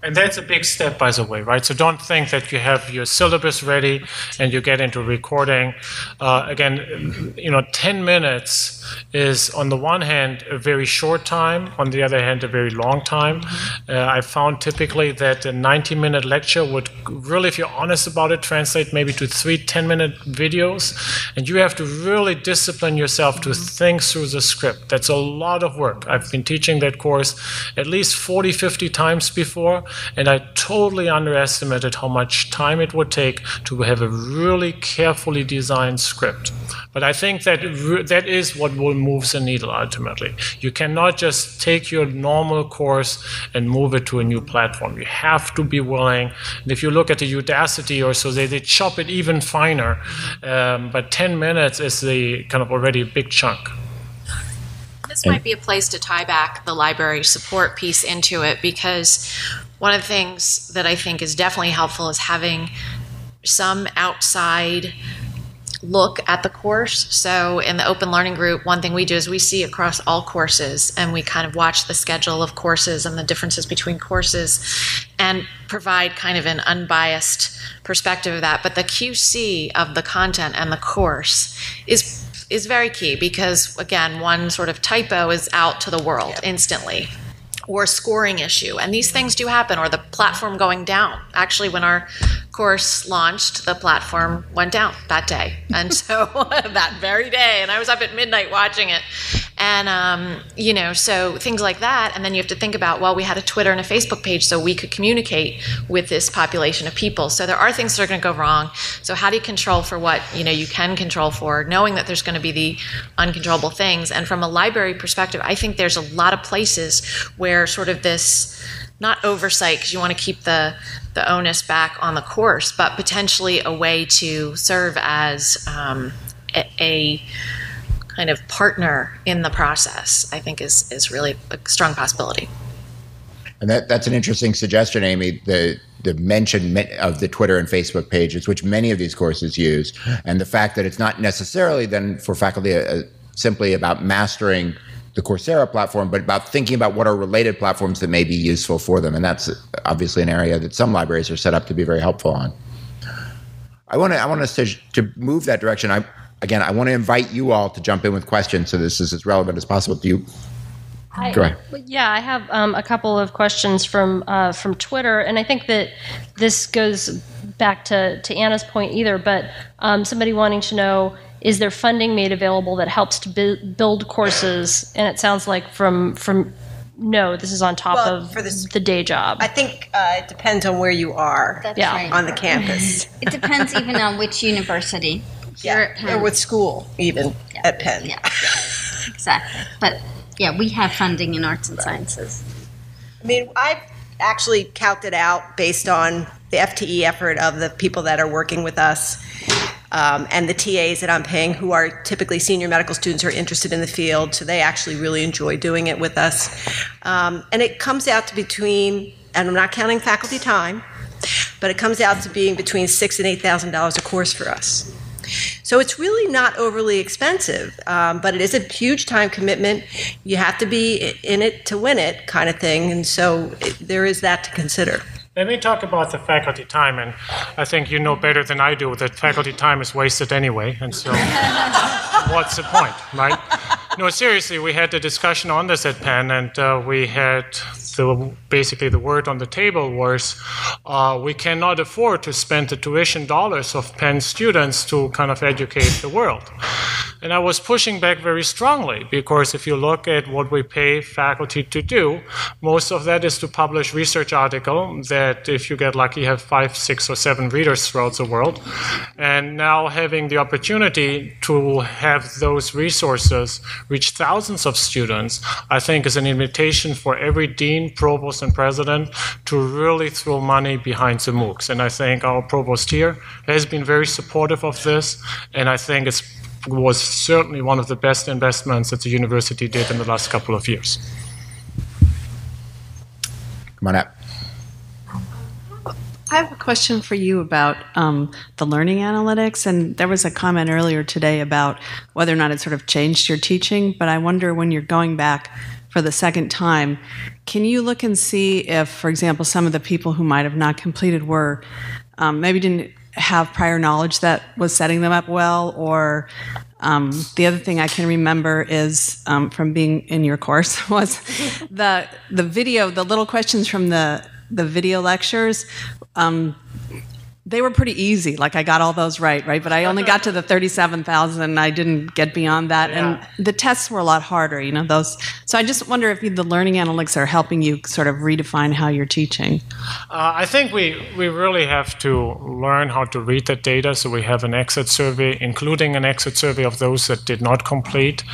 And that's a big step, by the way, right? So don't think that you have your syllabus ready and you get into recording. Again, 10 minutes is, on the one hand, a very short time, on the other hand, a very long time. I found typically that a 90-minute lecture would really, if you're honest about it, translate maybe to 3 10-minute videos. And you have to really discipline yourself to think through the script. That's a lot of work. I've been teaching that course at least 40, 50 times before. And I totally underestimated how much time it would take to have a really carefully designed script. But I think that that is what will move the needle ultimately. You cannot just take your normal course and move it to a new platform. You have to be willing. And if you look at the Udacity or so, they chop it even finer. But 10 minutes is the kind of already a big chunk. This might be a place to tie back the library support piece into it, because one of the things that I think is definitely helpful is having some outside look at the course. So in the open learning group, one thing we do is we see across all courses and we kind of watch the schedule of courses and the differences between courses and provide kind of an unbiased perspective of that. But the QC of the content and the course is very key, because again, one sort of typo is out to the world instantly, or a scoring issue. And these things do happen, or the platform going down. Actually, when our course launched, the platform went down that day. And so that very day, and I was up at midnight watching it. And, so things like that. And then you have to think about, well, we had a Twitter and a Facebook page so we could communicate with this population of people. So there are things that are going to go wrong. So how do you control for what, you can control for, knowing that there's going to be the uncontrollable things? And from a library perspective, I think there's a lot of places where sort of this, not oversight, because you want to keep the onus back on the course, but potentially a way to serve as a kind of partner in the process, I think is really a strong possibility. And that's an interesting suggestion, Amy, the mention of the Twitter and Facebook pages, which many of these courses use, and the fact that it's not necessarily then for faculty simply about mastering the Coursera platform, but about thinking about what are related platforms that may be useful for them. And that's obviously an area that some libraries are set up to be very helpful on. I want us to move that direction. I want to invite you all to jump in with questions, so this is as relevant as possible to you. Go ahead. Yeah, I have a couple of questions from Twitter, and I think that this goes back to Anna's point either, but somebody wanting to know, is there funding made available that helps to build courses? And it sounds like from no, this is on top of the day job. I think it depends on where you are on the campus. It depends even on which university. Or with school, even at Penn. Yeah, exactly. But we have funding in arts and sciences. I mean, I've actually calculated out based on the FTE effort of the people that are working with us and the TAs that I'm paying, who are typically senior medical students who are interested in the field, so they actually really enjoy doing it with us. And it comes out to between, and I'm not counting faculty time, but it comes out to being between $6,000 and $8,000 a course for us. So it's really not overly expensive, but it is a huge time commitment. You have to be in it to win it, kind of thing, and so there is that to consider. Let me talk about the faculty time, and I think you know better than I do that faculty time is wasted anyway, and so what's the point, right? No, seriously, we had a discussion on this at Penn, and we had basically the word on the table was we cannot afford to spend the tuition dollars of Penn students to kind of educate the world. And I was pushing back very strongly, because if you look at what we pay faculty to do, most of that is to publish research articles that, if you get lucky, have 5, 6, or 7 readers throughout the world. And now having the opportunity to have those resources reach thousands of students, I think is an invitation for every dean, provost, and president to really throw money behind the MOOCs. And I think our provost here has been very supportive of this, and I think it was certainly one of the best investments that the university did in the last couple of years. Come on up. I have a question for you about the learning analytics, and there was a comment earlier today about whether or not it sort of changed your teaching, but I wonder when you're going back for the second time, can you look and see if, for example, some of the people who might have not completed were maybe didn't have prior knowledge that was setting them up well, or the other thing I can remember is from being in your course was the video, the little questions from the video lectures. They were pretty easy. Like I got all those right? But I only got to the 37,000. I didn't get beyond that. Yeah. And the tests were a lot harder, those. So I just wonder if the learning analytics are helping you sort of redefine how you're teaching. I think we really have to learn how to read the data. So we have an exit survey, including an exit survey of those that did not complete.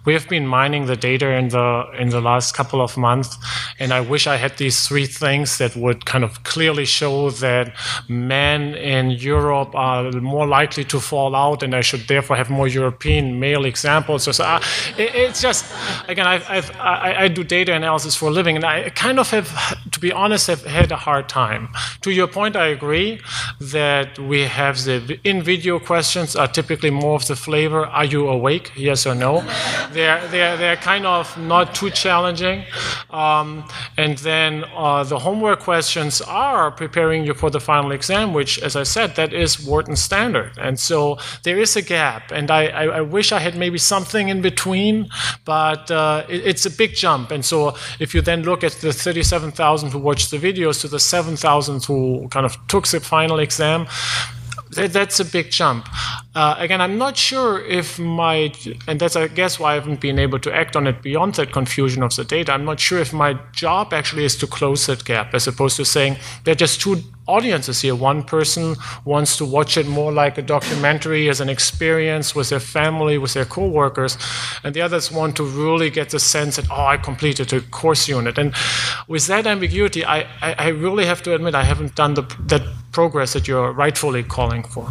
We have been mining the data in the last couple of months, and I wish I had these three things that would kind of clearly show that men in Europe are more likely to fall out, and I should therefore have more European male examples. So it's just, again, I do data analysis for a living, and I kind of have, to be honest, have had a hard time. To your point, I agree that we have the in-video questions are typically more of the flavor, are you awake, yes or no? They're kind of not too challenging. And then the homework questions are preparing you for the final exam, which, as I said, that is Wharton standard. And so there is a gap. And I wish I had maybe something in between, but it's a big jump. And so if you then look at the 37,000 who watched the videos to the 7,000 who kind of took the final exam, that's a big jump. Again, I'm not sure if and that's, I guess, why I haven't been able to act on it beyond that confusion of the data. I'm not sure if my job actually is to close that gap, as opposed to saying there are just two audiences here. One person wants to watch it more like a documentary as an experience with their family, with their co-workers, and the others want to really get the sense that, I completed a course unit. And with that ambiguity, I really have to admit I haven't done that progress that you're rightfully calling for.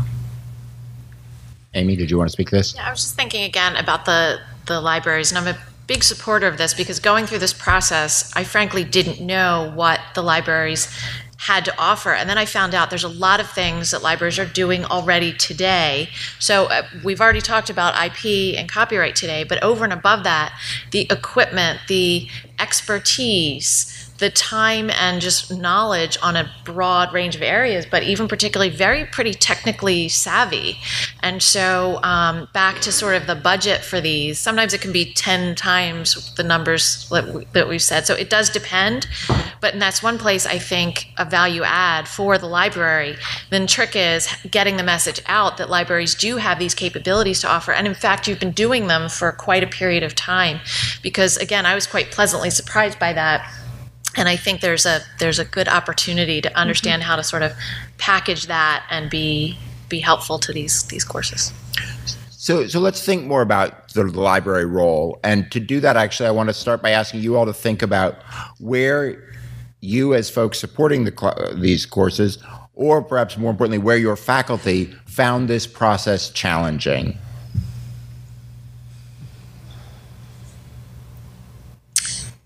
Amy, did you want to speak to this? Yeah, I was just thinking again about the libraries, and I'm a big supporter of this because going through this process, I frankly didn't know what the libraries had to offer. And then I found out there's a lot of things that libraries are doing already today. So we've already talked about IP and copyright today, but over and above that, the equipment, the expertise, the time and just knowledge on a broad range of areas, but even particularly pretty technically savvy. And so back to sort of the budget for these, sometimes it can be 10 times the numbers that we've said. So it does depend, but that's one place I think a value add for the library. Then the trick is getting the message out that libraries do have these capabilities to offer. And in fact, you've been doing them for quite a period of time, because again, I was quite pleasantly surprised by that. And I think there's a good opportunity to understand how to sort of package that and be helpful to these courses. So let's think more about the library role. And to do that, actually, I want to start by asking you all to think about where you as folks supporting these courses, or perhaps more importantly, where your faculty found this process challenging.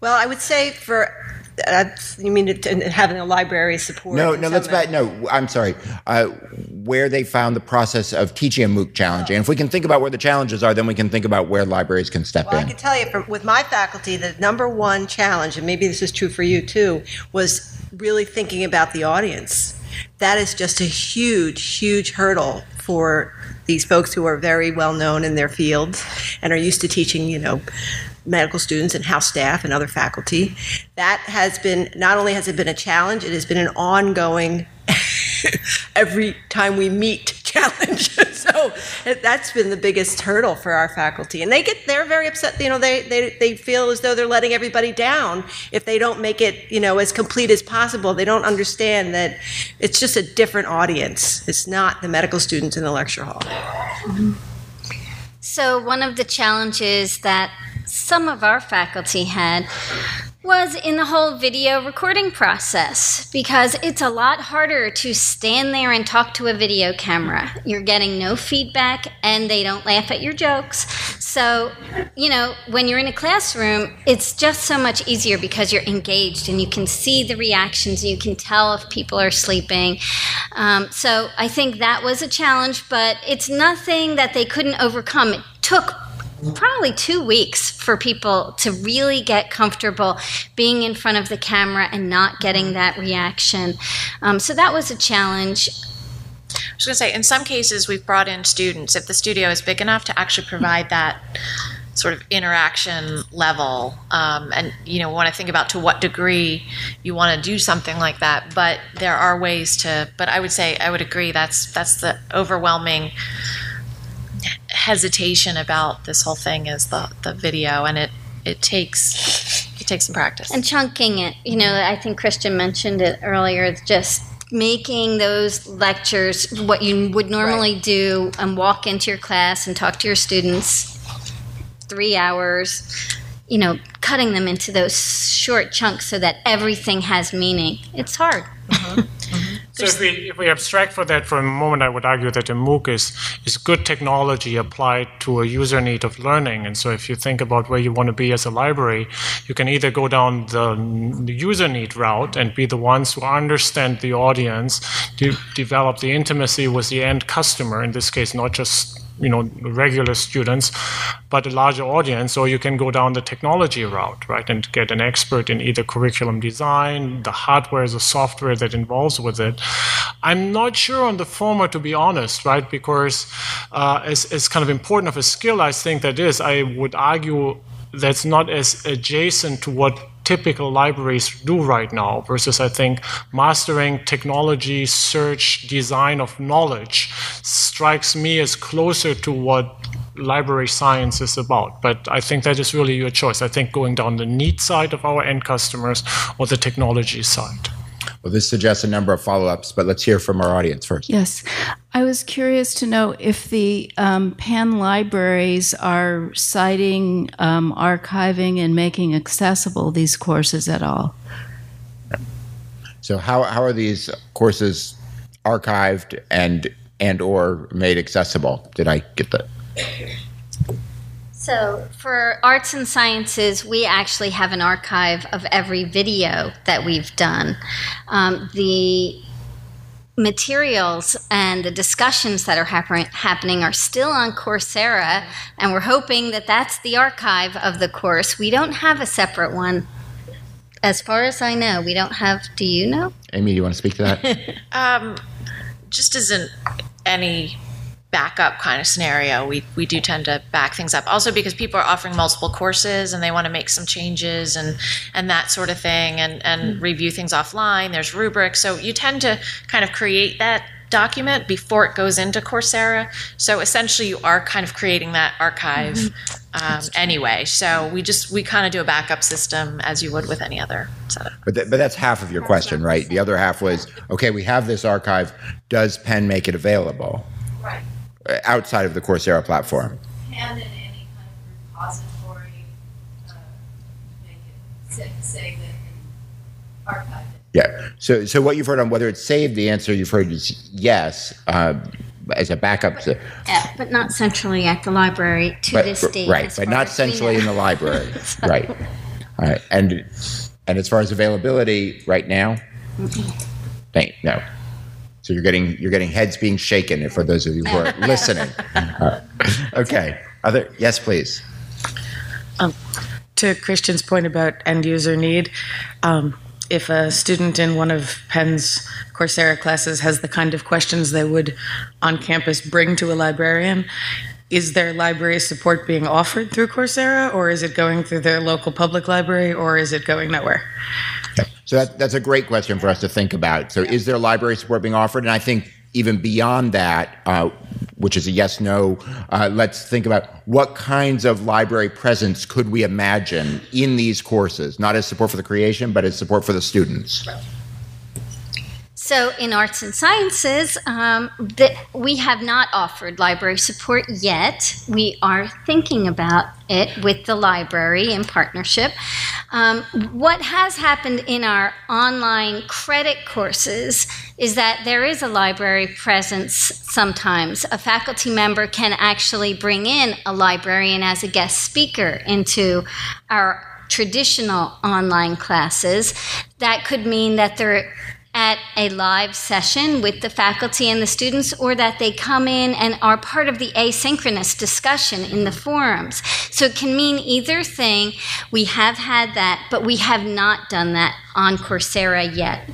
Well, I would say you mean having a library support? No, I'm sorry. Where they found the process of teaching a MOOC challenging. And if we can think about where the challenges are, then we can think about where libraries can step in. I can tell you, with my faculty, the number one challenge, and maybe this is true for you too, was really thinking about the audience. That is just a huge, huge hurdle for these folks who are very well known in their fields and are used to teaching, medical students and house staff and other faculty. That has been, not only has it been a challenge, it has been an ongoing, every time we meet challenge. So that's been the biggest hurdle for our faculty. And they're very upset, they feel as though they're letting everybody down if they don't make it, as complete as possible. They don't understand that it's just a different audience. It's not the medical students in the lecture hall. Mm-hmm. So one of the challenges that some of our faculty had was in the whole video recording process, because it's a lot harder to stand there and talk to a video camera. You're getting no feedback and they don't laugh at your jokes. So, when you're in a classroom, it's just so much easier because you're engaged and you can see the reactions and you can tell if people are sleeping. So I think that was a challenge, but it's nothing that they couldn't overcome. It took probably 2 weeks for people to really get comfortable being in front of the camera and not getting that reaction. So that was a challenge. I was going to say, in some cases, we've brought in students, if the studio is big enough, to actually provide that sort of interaction level. And, want to think about to what degree you want to do something like that. But there are ways to, but I would agree, that's the overwhelming hesitation about this whole thing is the video, and it takes some practice. And chunking it. I think Christian mentioned it earlier. It's just making those lectures what you would normally do and walk into your class and talk to your students 3 hours, cutting them into those short chunks so that everything has meaning. It's hard. So if we abstract for that for a moment, I would argue that a MOOC is good technology applied to a user need of learning. And so if you think about where you want to be as a library, you can either go down the user need route and be the ones who understand the audience, develop the intimacy with the end customer, in this case, not just regular students, but a larger audience, or you can go down the technology route, right, and get an expert in either curriculum design, the hardware, the software that involves with it. I'm not sure on the former, to be honest, right, because as kind of important of a skill I think that is, I would argue that's not as adjacent to what typical libraries do right now, versus I think mastering technology, search, design of knowledge strikes me as closer to what library science is about. But I think that is really your choice. I think going down the need side of our end customers or the technology side. Well, this suggests a number of follow-ups, but let's hear from our audience first. Yes. I was curious to know if the Penn libraries are citing archiving and making accessible these courses at all. So how are these courses archived and or made accessible? Did I get that? So for arts and sciences, we actually have an archive of every video that we've done. The materials and the discussions that are happening are still on Coursera, and we're hoping that that's the archive of the course. We don't have a separate one. As far as I know, we don't have. Do you know? Amy, do you want to speak to that? Just isn't any backup kind of scenario. We do tend to back things up. Also because people are offering multiple courses and they want to make some changes and that sort of thing and review things offline. There's rubrics. So you tend to kind of create that document before it goes into Coursera. So essentially you are kind of creating that archive anyway. So we kind of do a backup system as you would with any other setup. But that's half of your question, right? The other half was, okay, we have this archive. Does Penn make it available? Right. Outside of the Coursera platform. And in any kind of repository, make it save it and archive it. Yeah. So what you've heard on whether it's saved, the answer you've heard is yes, as a backup. But not centrally at the library this date. Right, but not centrally in the library. Right. All right. And as far as availability right now, no. So you're getting heads being shaken for those of you who are listening. Okay. Yes, please. To Christian's point about end user need, if a student in one of Penn's Coursera classes has the kind of questions they would on campus bring to a librarian, is there library support being offered through Coursera, or is it going through their local public library, or is it going nowhere? Okay. So that's a great question for us to think about. So is there library support being offered? And I think even beyond that, which is a yes-no, let's think about what kinds of library presence could we imagine in these courses, not as support for the creation, but as support for the students. So in arts and sciences, we have not offered library support yet. We are thinking about it with the library in partnership. What has happened in our online credit courses is that there is a library presence sometimes. A faculty member can actually bring in a librarian as a guest speaker into our traditional online classes. That could mean that they're at a live session with the faculty and the students, or that they come in and are part of the asynchronous discussion in the forums. So it can mean either thing. We have had that, but we have not done that on Coursera yet.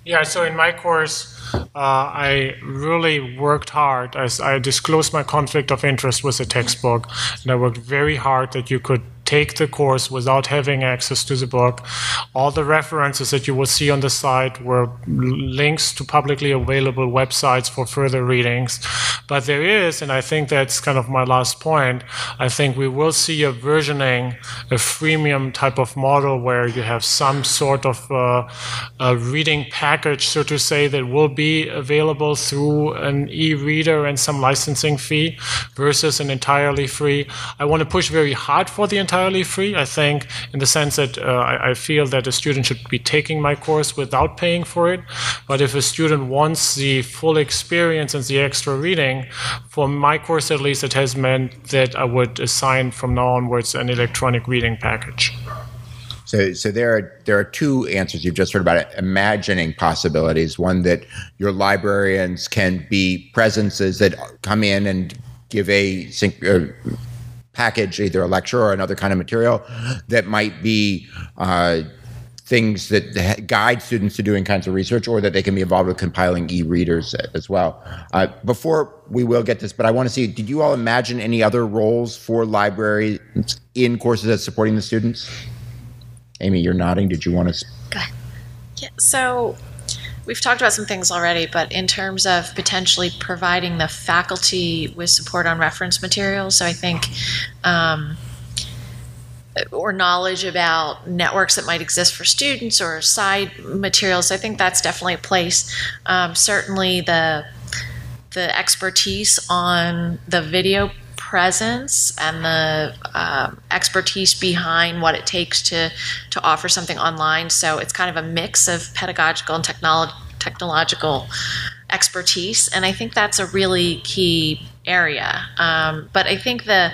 Yeah, so in my course, I really worked hard. I disclosed my conflict of interest with the textbook, and I worked very hard that you could take the course without having access to the book. All the references that you will see on the site were links to publicly available websites for further readings. But there is, and I think that's kind of my last point, I think we will see a versioning, a freemium type of model where you have some sort of a reading package, so to say, that will be available through an e-reader and some licensing fee versus an entirely free. I want to push very hard for the entirely free, I think, in the sense that I feel that a student should be taking my course without paying for it. But if a student wants the full experience and the extra reading, for my course at least, it has meant that I would assign from now onwards an electronic reading package. So there are two answers you've just heard about it. Imagining possibilities. One, that your librarians can be presences that come in and give a package, either a lecture or another kind of material that might be things that guide students to doing kinds of research, or that they can be involved with compiling e-readers as well. Before we will get this, but I want to see, did you all imagine any other roles for libraries in courses that's supporting the students? Amy, you're nodding. Did you want to? Go ahead. Yeah, so we've talked about some things already, but in terms of potentially providing the faculty with support on reference materials, so I think, or knowledge about networks that might exist for students or side materials, I think that's definitely a place. Certainly the expertise on the video presence and the expertise behind what it takes to offer something online. So it's kind of a mix of pedagogical and technological expertise, and I think that's a really key area. But I think the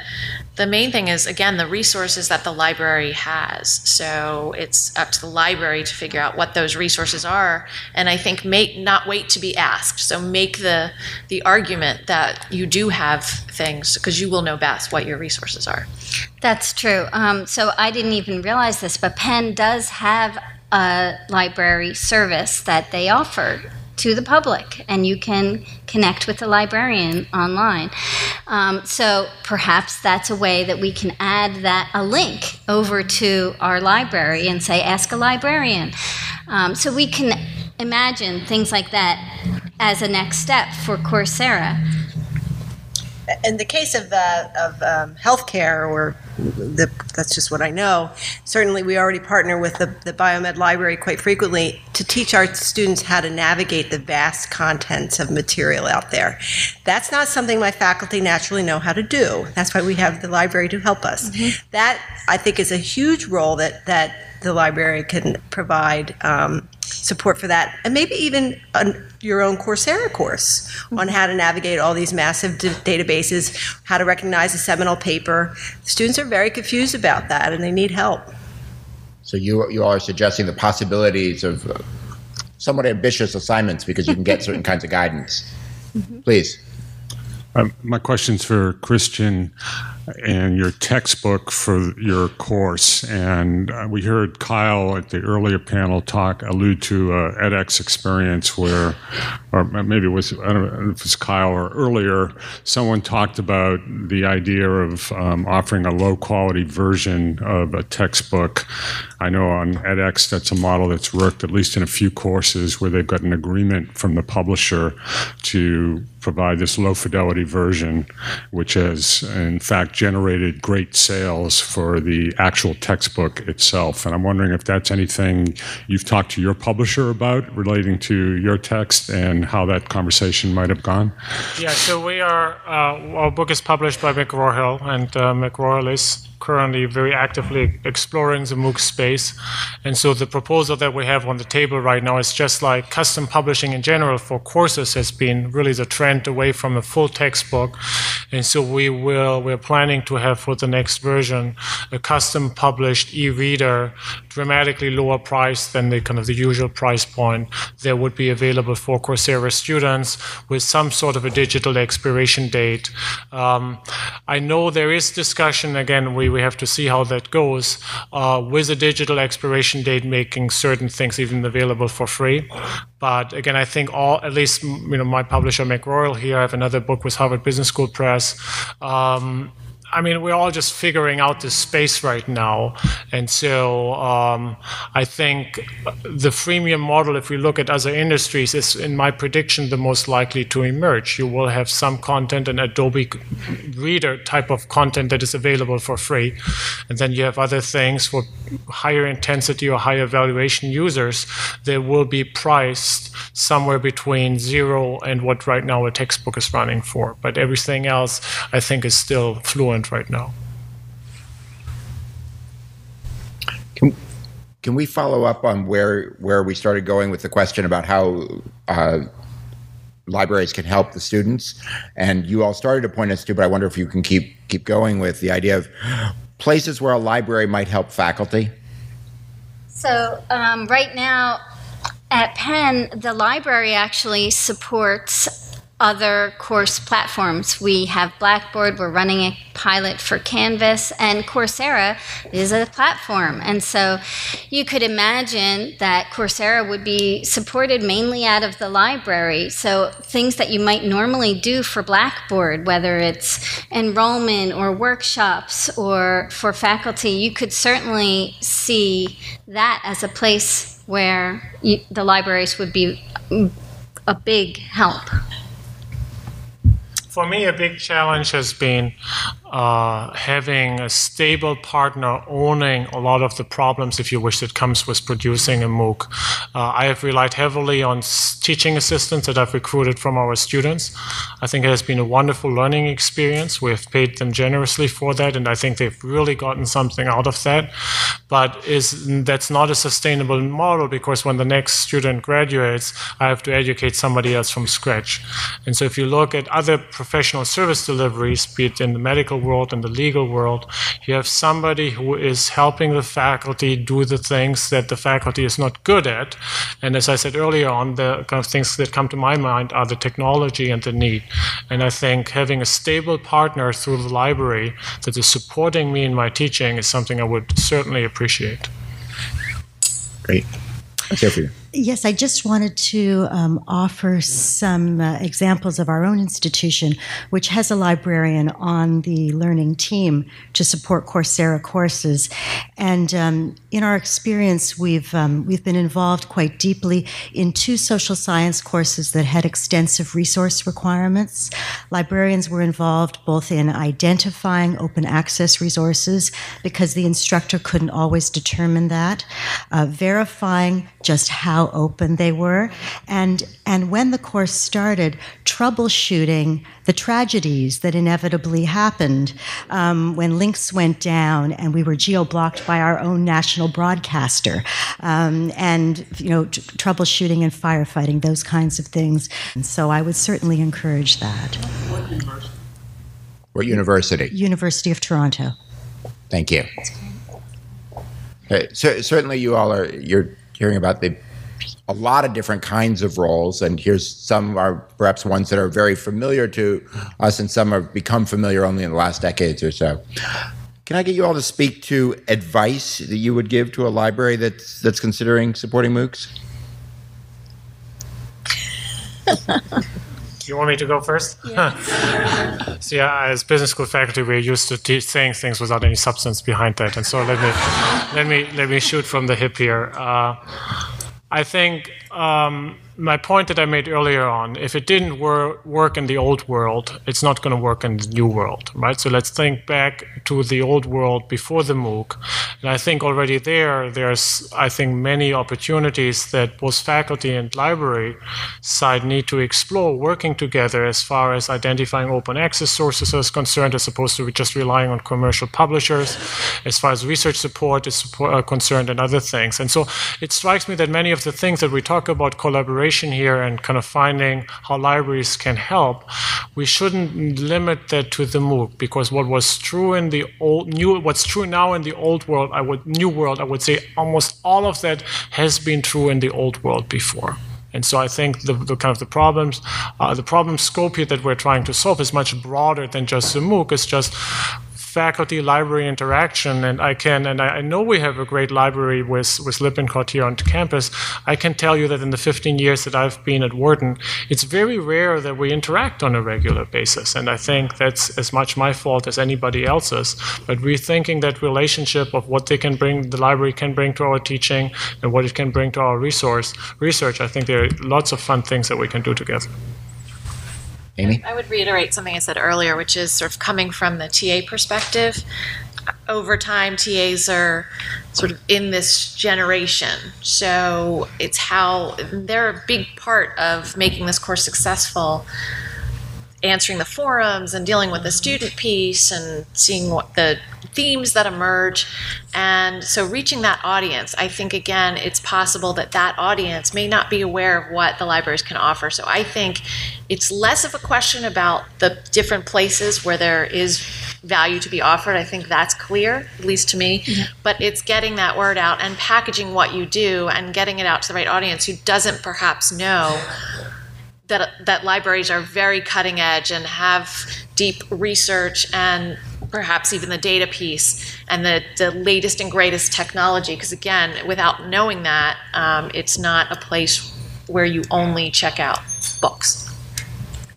main thing is, again, the resources that the library has. So it's up to the library to figure out what those resources are, and I think not wait to be asked. So make the argument that you do have things, because you will know best what your resources are. That's true. So I didn't even realize this, but Penn does have a library service that they offer to the public, and you can connect with the librarian online. So perhaps that's a way that we can add a link over to our library and say, ask a librarian. So we can imagine things like that as a next step for Coursera. In the case of healthcare, or that's just what I know, certainly we already partner with the Biomed Library quite frequently to teach our students how to navigate the vast contents of material out there. That's not something my faculty naturally know how to do. That's why we have the library to help us. Mm-hmm. That, I think, is a huge role that the library can provide support for that, and maybe even your own Coursera course on how to navigate all these massive databases, how to recognize a seminal paper. Students are very confused about that, and they need help. So you all are suggesting the possibilities of somewhat ambitious assignments, because you can get certain kinds of guidance. Mm-hmm. Please. My question's for Christian and your textbook for your course. And we heard Kyle at the earlier panel allude to a edX experience where, or maybe it was, I don't know if it's Kyle or earlier, someone talked about the idea of offering a low quality version of a textbook. I know on edX that's a model that's worked at least in a few courses where they've got an agreement from the publisher to provide this low fidelity version, which has in fact generated great sales for the actual textbook itself. And I'm wondering if that's anything you've talked to your publisher about relating to your text and how that conversation might have gone. Yeah, so our book is published by McGraw-Hill, and McGraw-Hill is currently very actively exploring the MOOC space. And so the proposal that we have on the table right now is just like custom publishing in general for courses has been really the trend away from a full textbook. And so we're planning to have for the next version a custom published e-reader, dramatically lower price than the kind of the usual price point that would be available for Coursera students with some sort of a digital expiration date. I know there is discussion, again, we have to see how that goes, with a digital expiration date making certain things even available for free. But again, I think at least my publisher McGraw-Hill here, I have another book with Harvard Business School Press. I mean, we're all just figuring out this space right now. And so I think the freemium model, if we look at other industries, is, in my prediction, the most likely to emerge. You will have some content, an Adobe Reader type of content that is available for free. And then you have other things for higher intensity or higher valuation users that will be priced somewhere between zero and what right now a textbook is running for. But everything else, I think, is still fluent right now. Can we follow up on where we started going with the question about how libraries can help the students? And you all started to point us to, but I wonder if you can keep going with the idea of places where a library might help faculty. So right now at Penn, the library actually supports other course platforms. We have Blackboard, we're running a pilot for Canvas, and Coursera is a platform. And so you could imagine that Coursera would be supported mainly out of the library. So things that you might normally do for Blackboard, whether it's enrollment or workshops or for faculty, you could certainly see that as a place where the libraries would be a big help. For me, a big challenge has been having a stable partner owning a lot of the problems, if you wish, that comes with producing a MOOC. I have relied heavily on teaching assistants that I've recruited from our students. I think it has been a wonderful learning experience. We have paid them generously for that, and I think they've really gotten something out of that. But that's not a sustainable model, because when the next student graduates, I have to educate somebody else from scratch. And so if you look at other professional service deliveries, be it in the medical world and the legal world, you have somebody who is helping the faculty do the things that the faculty is not good at. And as I said earlier on, the kind of things that come to my mind are the technology and the need. And I think having a stable partner through the library that is supporting me in my teaching is something I would certainly appreciate. Great. Let's hear for you. Yes, I just wanted to offer some examples of our own institution, which has a librarian on the learning team to support Coursera courses. And in our experience, we've been involved quite deeply in 2 social science courses that had extensive resource requirements. Librarians were involved both in identifying open access resources, because the instructor couldn't always determine that, verifying just how open they were, and when the course started, troubleshooting the tragedies that inevitably happened when links went down and we were geo-blocked by our own national broadcaster, and troubleshooting and firefighting, those kinds of things. And so I would certainly encourage that. What university? University of Toronto. Thank you. So certainly you're hearing about a lot of different kinds of roles, and here's some are perhaps ones that are very familiar to us, and some have become familiar only in the last decades or so. Can I get you all to speak to advice that you would give to a library that's considering supporting MOOCs? You want me to go first? Yes. So yeah, as business school faculty, we're used to saying things without any substance behind that, and so let me shoot from the hip here. I think my point that I made earlier on, if it didn't work in the old world, it's not going to work in the new world, right? So let's think back to the old world before the MOOC. And I think already there's, I think, many opportunities that both faculty and library side need to explore working together as far as identifying open access sources is concerned, as opposed to just relying on commercial publishers, as far as research support is concerned and other things. And so it strikes me that many of the things that we talk about collaboration here and kind of finding how libraries can help, we shouldn't limit that to the MOOC, because what was true in the what's true now in the old world, new world, I would say almost all of that has been true in the old world before. And so I think the kind of the problem scope here that we're trying to solve is much broader than just the MOOC. It's just faculty-library interaction, and I know we have a great library with Lippincott here on campus. I can tell you that in the 15 years that I've been at Wharton, it's very rare that we interact on a regular basis, and I think that's as much my fault as anybody else's. But rethinking that relationship of what they can bring, the library can bring to our teaching, and what it can bring to our research, I think there are lots of fun things that we can do together. Amy? I would reiterate something I said earlier, which is sort of coming from the TA perspective. Over time, TAs are sort of in this generation. So it's how they're a big part of making this course successful, answering the forums and dealing with the student piece and seeing what the themes that emerge. And so reaching that audience, I think, again, it's possible that that audience may not be aware of what the libraries can offer. So I think it's less of a question about the different places where there is value to be offered. I think that's clear, at least to me. Yeah. But it's getting that word out and packaging what you do and getting it out to the right audience who doesn't perhaps know that libraries are very cutting edge and have deep research and perhaps even the data piece and the latest and greatest technology. Because again, without knowing that, it's not a place where you only check out books.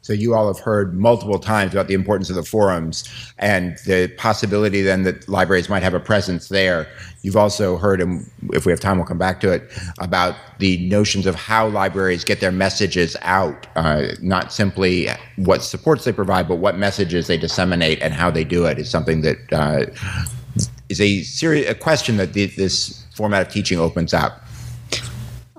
So you all have heard multiple times about the importance of the forums and the possibility then that libraries might have a presence there. You've also heard, and if we have time, we'll come back to it, about the notions of how libraries get their messages out, not simply what supports they provide, but what messages they disseminate and how they do it is something that is a question that this format of teaching opens up.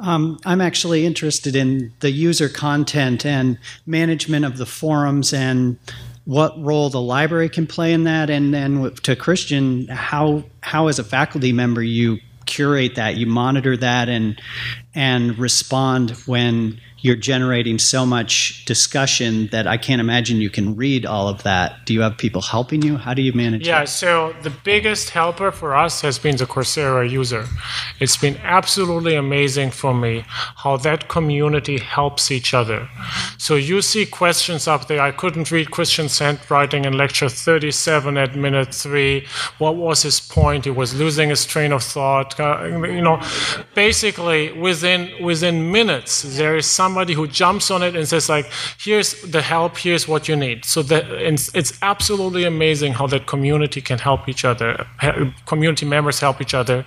I'm actually interested in the user content and management of the forums and what role the library can play in that. And then to Christian, how as a faculty member you curate that, you monitor that and respond when you're generating so much discussion that I can't imagine you can read all of that. Do you have people helping you? How do you manage that? So the biggest helper for us has been the Coursera user. It's been absolutely amazing for me how that community helps each other. So you see questions up there. I couldn't read Christian's handwriting in lecture 37 at minute 3. What was his point? He was losing his train of thought. Basically within minutes, there is somebody who jumps on it and says, like, here's the help, here's what you need. So it's absolutely amazing how that community can help each other, community members help each other.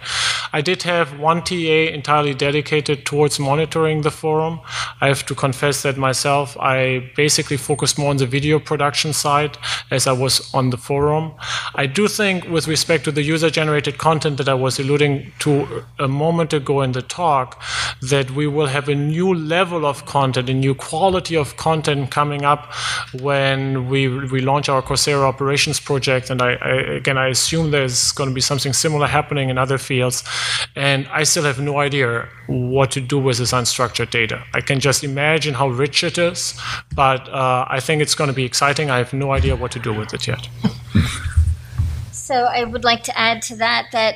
I did have one TA entirely dedicated towards monitoring the forum. I have to confess that myself, I basically focused more on the video production side as I was on the forum. I do think with respect to the user-generated content that I was alluding to a moment ago in the talk, that we will have a new level of content, a new quality of content coming up when we launch our Coursera operations project. And I assume there's going to be something similar happening in other fields. And I still have no idea what to do with this unstructured data. I can just imagine how rich it is, but I think it's going to be exciting. I have no idea what to do with it yet. So I would like to add to that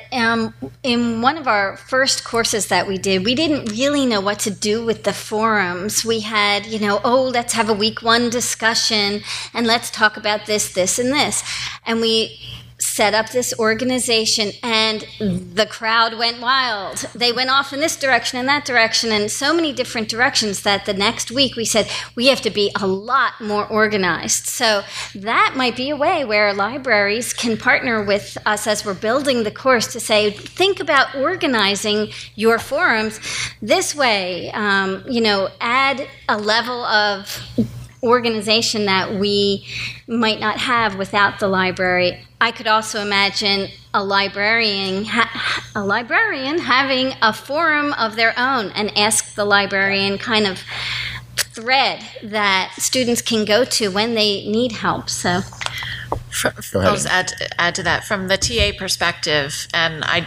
in one of our first courses that we didn't really know what to do with the forums. We had, let's have a week 1 discussion and let's talk about this, this, and this. And we set up this organization, and the crowd went wild. They went off in this direction and that direction and so many different directions that the next week we said we have to be a lot more organized. So that might be a way where libraries can partner with us as we're building the course to say, think about organizing your forums this way. Add a level of organization that we might not have without the library. I could also imagine a librarian having a forum of their own and ask the librarian kind of thread that students can go to when they need help. So I'll just add to that from the TA perspective, and I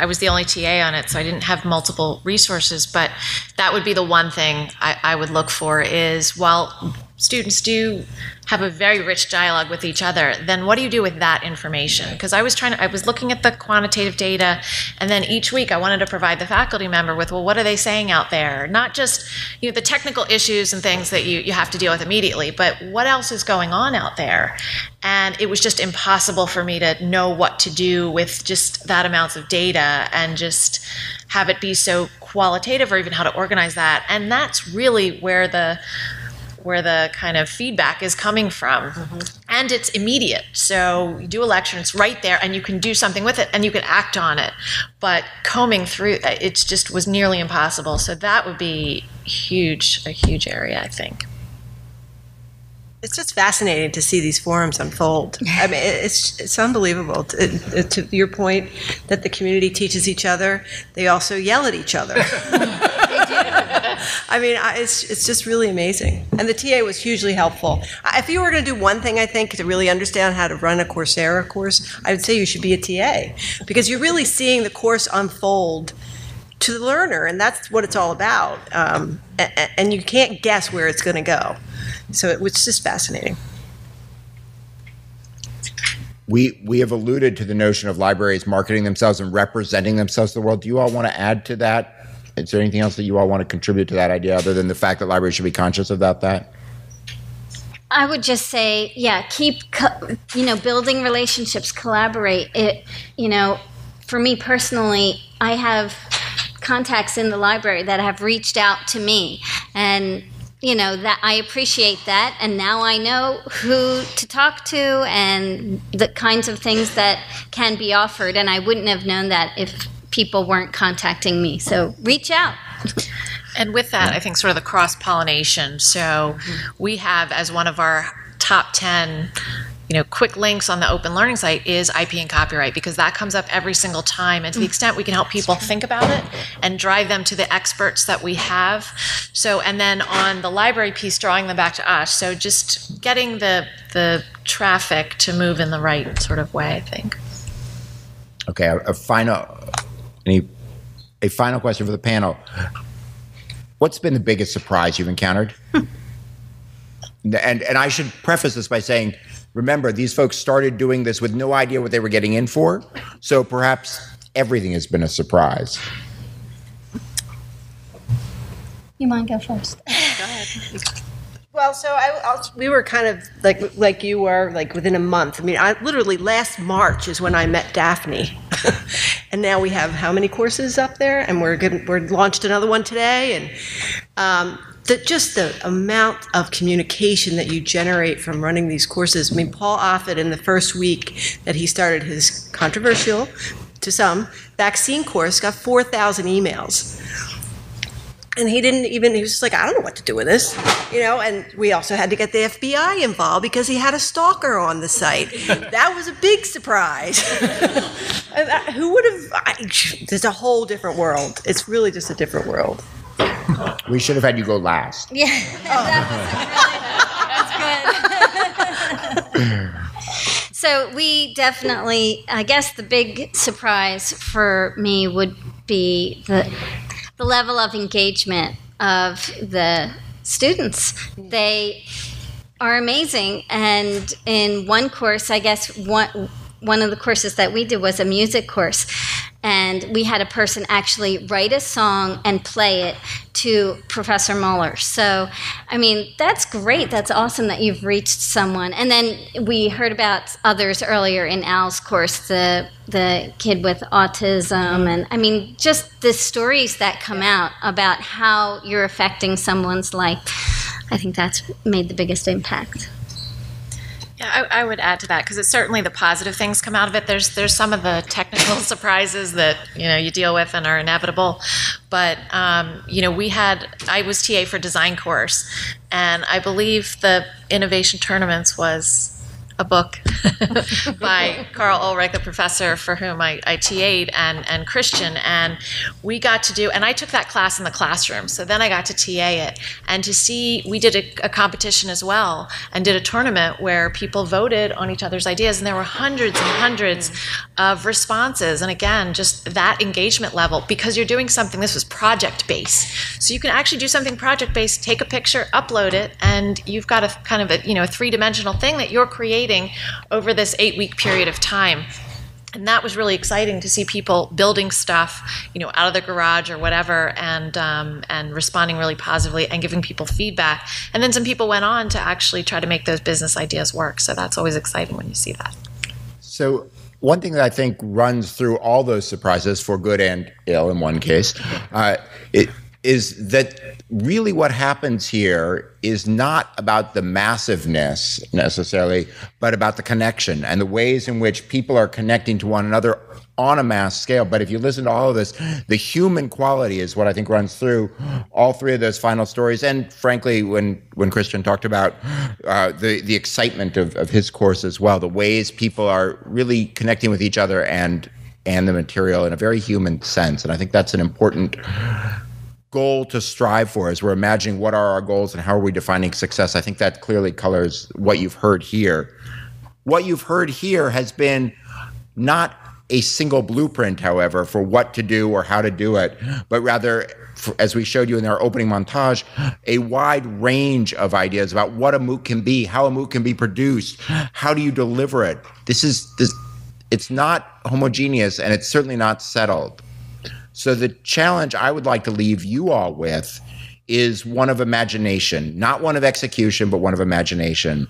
was the only TA on it, so I didn't have multiple resources, but that would be the one thing I would look for is, while students do have a very rich dialogue with each other, then what do you do with that information? Because I was looking at the quantitative data, and then each week I wanted to provide the faculty member with, well, what are they saying out there? Not just the technical issues and things that you have to deal with immediately, but what else is going on out there? And it was just impossible for me to know what to do with just that amount of data and just have it be so qualitative, or even how to organize that. And that's really where the kind of feedback is coming from. And it's immediate. So you do a lecture and it's right there, and you can do something with it and you can act on it. But combing through it just was nearly impossible. So that would be a huge area, I think. It's just fascinating to see these forums unfold. I mean, it's unbelievable. To your point that the community teaches each other, they also yell at each other. I mean, it's just really amazing. And the TA was hugely helpful. If you were going to do one thing, I think, to really understand how to run a Coursera course, I would say you should be a TA. Because you're really seeing the course unfold to the learner, and that's what it's all about. And you can't guess where it's going to go. So it was just fascinating. We have alluded to the notion of libraries marketing themselves and representing themselves to the world. Do you all want to add to that? Is there anything else that you all want to contribute to that idea other than the fact that libraries should be conscious about that? I would just say, keep building relationships, collaborate. For me personally, I have contacts in the library that have reached out to me, and that I appreciate that, and now I know who to talk to and the kinds of things that can be offered, and I wouldn't have known that if people weren't contacting me. So reach out. And with that, I think sort of the cross-pollination. So we have, as one of our top 10 quick links on the open learning site, is IP and copyright, because that comes up every single time. And to the extent we can help people think about it and drive them to the experts that we have. So, and then on the library piece, drawing them back to us. So just getting the traffic to move in the right sort of way, I think. Okay, a final question for the panel. What's been the biggest surprise you've encountered? And I should preface this by saying, remember, these folks started doing this with no idea what they were getting in for, so perhaps everything has been a surprise. You mind go first? Go ahead. Well, so we were kind of like you were, like within a month. I mean, literally last March is when I met Daphne. And now we have how many courses up there? And we're launched another one today. And just the amount of communication that you generate from running these courses. I mean, Paul Offit, in the first week that he started his controversial, to some, vaccine course, got 4,000 emails. And he was just like, I don't know what to do with this, and we also had to get the FBI involved because he had a stalker on the site. That was a big surprise. Who would have, there's a whole different world. It's really just a different world. We should have had you go last. Yeah, that's good. So we definitely, I guess the big surprise for me would be the level of engagement of the students. They are amazing. And in one course, I guess one of the courses that we did was a music course. and we had a person actually write a song and play it to Professor Mueller. So, I mean, that's great. That's awesome that you've reached someone. And then we heard about others earlier in Al's course, the kid with autism, and I mean, just the stories that come out about how you're affecting someone's life. I think that's made the biggest impact. Yeah, I would add to that because it's certainly the positive things come out of it. There's some of the technical surprises that you deal with and are inevitable, but I was TA for design course, and I believe the Innovation Tournaments was a book by Carl Ulrich, the professor for whom I TA'd, and Christian, and we got to do, and I took that class in the classroom, so then I got to TA it, and to see, we did a competition as well, and did a tournament where people voted on each other's ideas, and there were hundreds and hundreds of responses, and again, just that engagement level, because you're doing something, this was project-based, so you can actually do something project-based, take a picture, upload it, and you've got a kind of a three-dimensional thing that you're creating over this 8-week period of time. And that was really exciting to see people building stuff, out of the garage or whatever, and responding really positively and giving people feedback. And then some people went on to actually try to make those business ideas work. So that's always exciting when you see that. So one thing that I think runs through all those surprises, for good and ill in one case, is that really what happens here is not about the massiveness necessarily, but about the connection and the ways in which people are connecting to one another on a mass scale. But if you listen to all of this, the human quality is what I think runs through all three of those final stories. And frankly, when Christian talked about the excitement of his course as well, the ways people are really connecting with each other and the material in a very human sense. And I think that's an important goal to strive for as we're imagining what are our goals and how are we defining success. I think that clearly colors what you've heard here. What you've heard here has been not a single blueprint, however, for what to do or how to do it, but rather, as we showed you in our opening montage, a wide range of ideas about what a MOOC can be, how a MOOC can be produced, how do you deliver it. It's not homogeneous, and it's certainly not settled. So the challenge I would like to leave you all with is one of imagination, not one of execution, but one of imagination.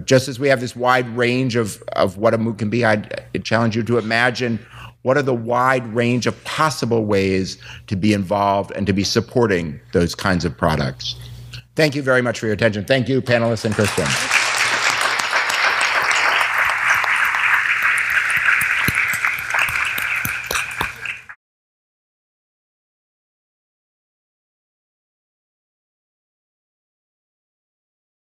Just as we have this wide range of what a MOOC can be, I'd challenge you to imagine what are the wide range of possible ways to be involved and to be supporting those kinds of products. Thank you very much for your attention. Thank you, panelists and Christian.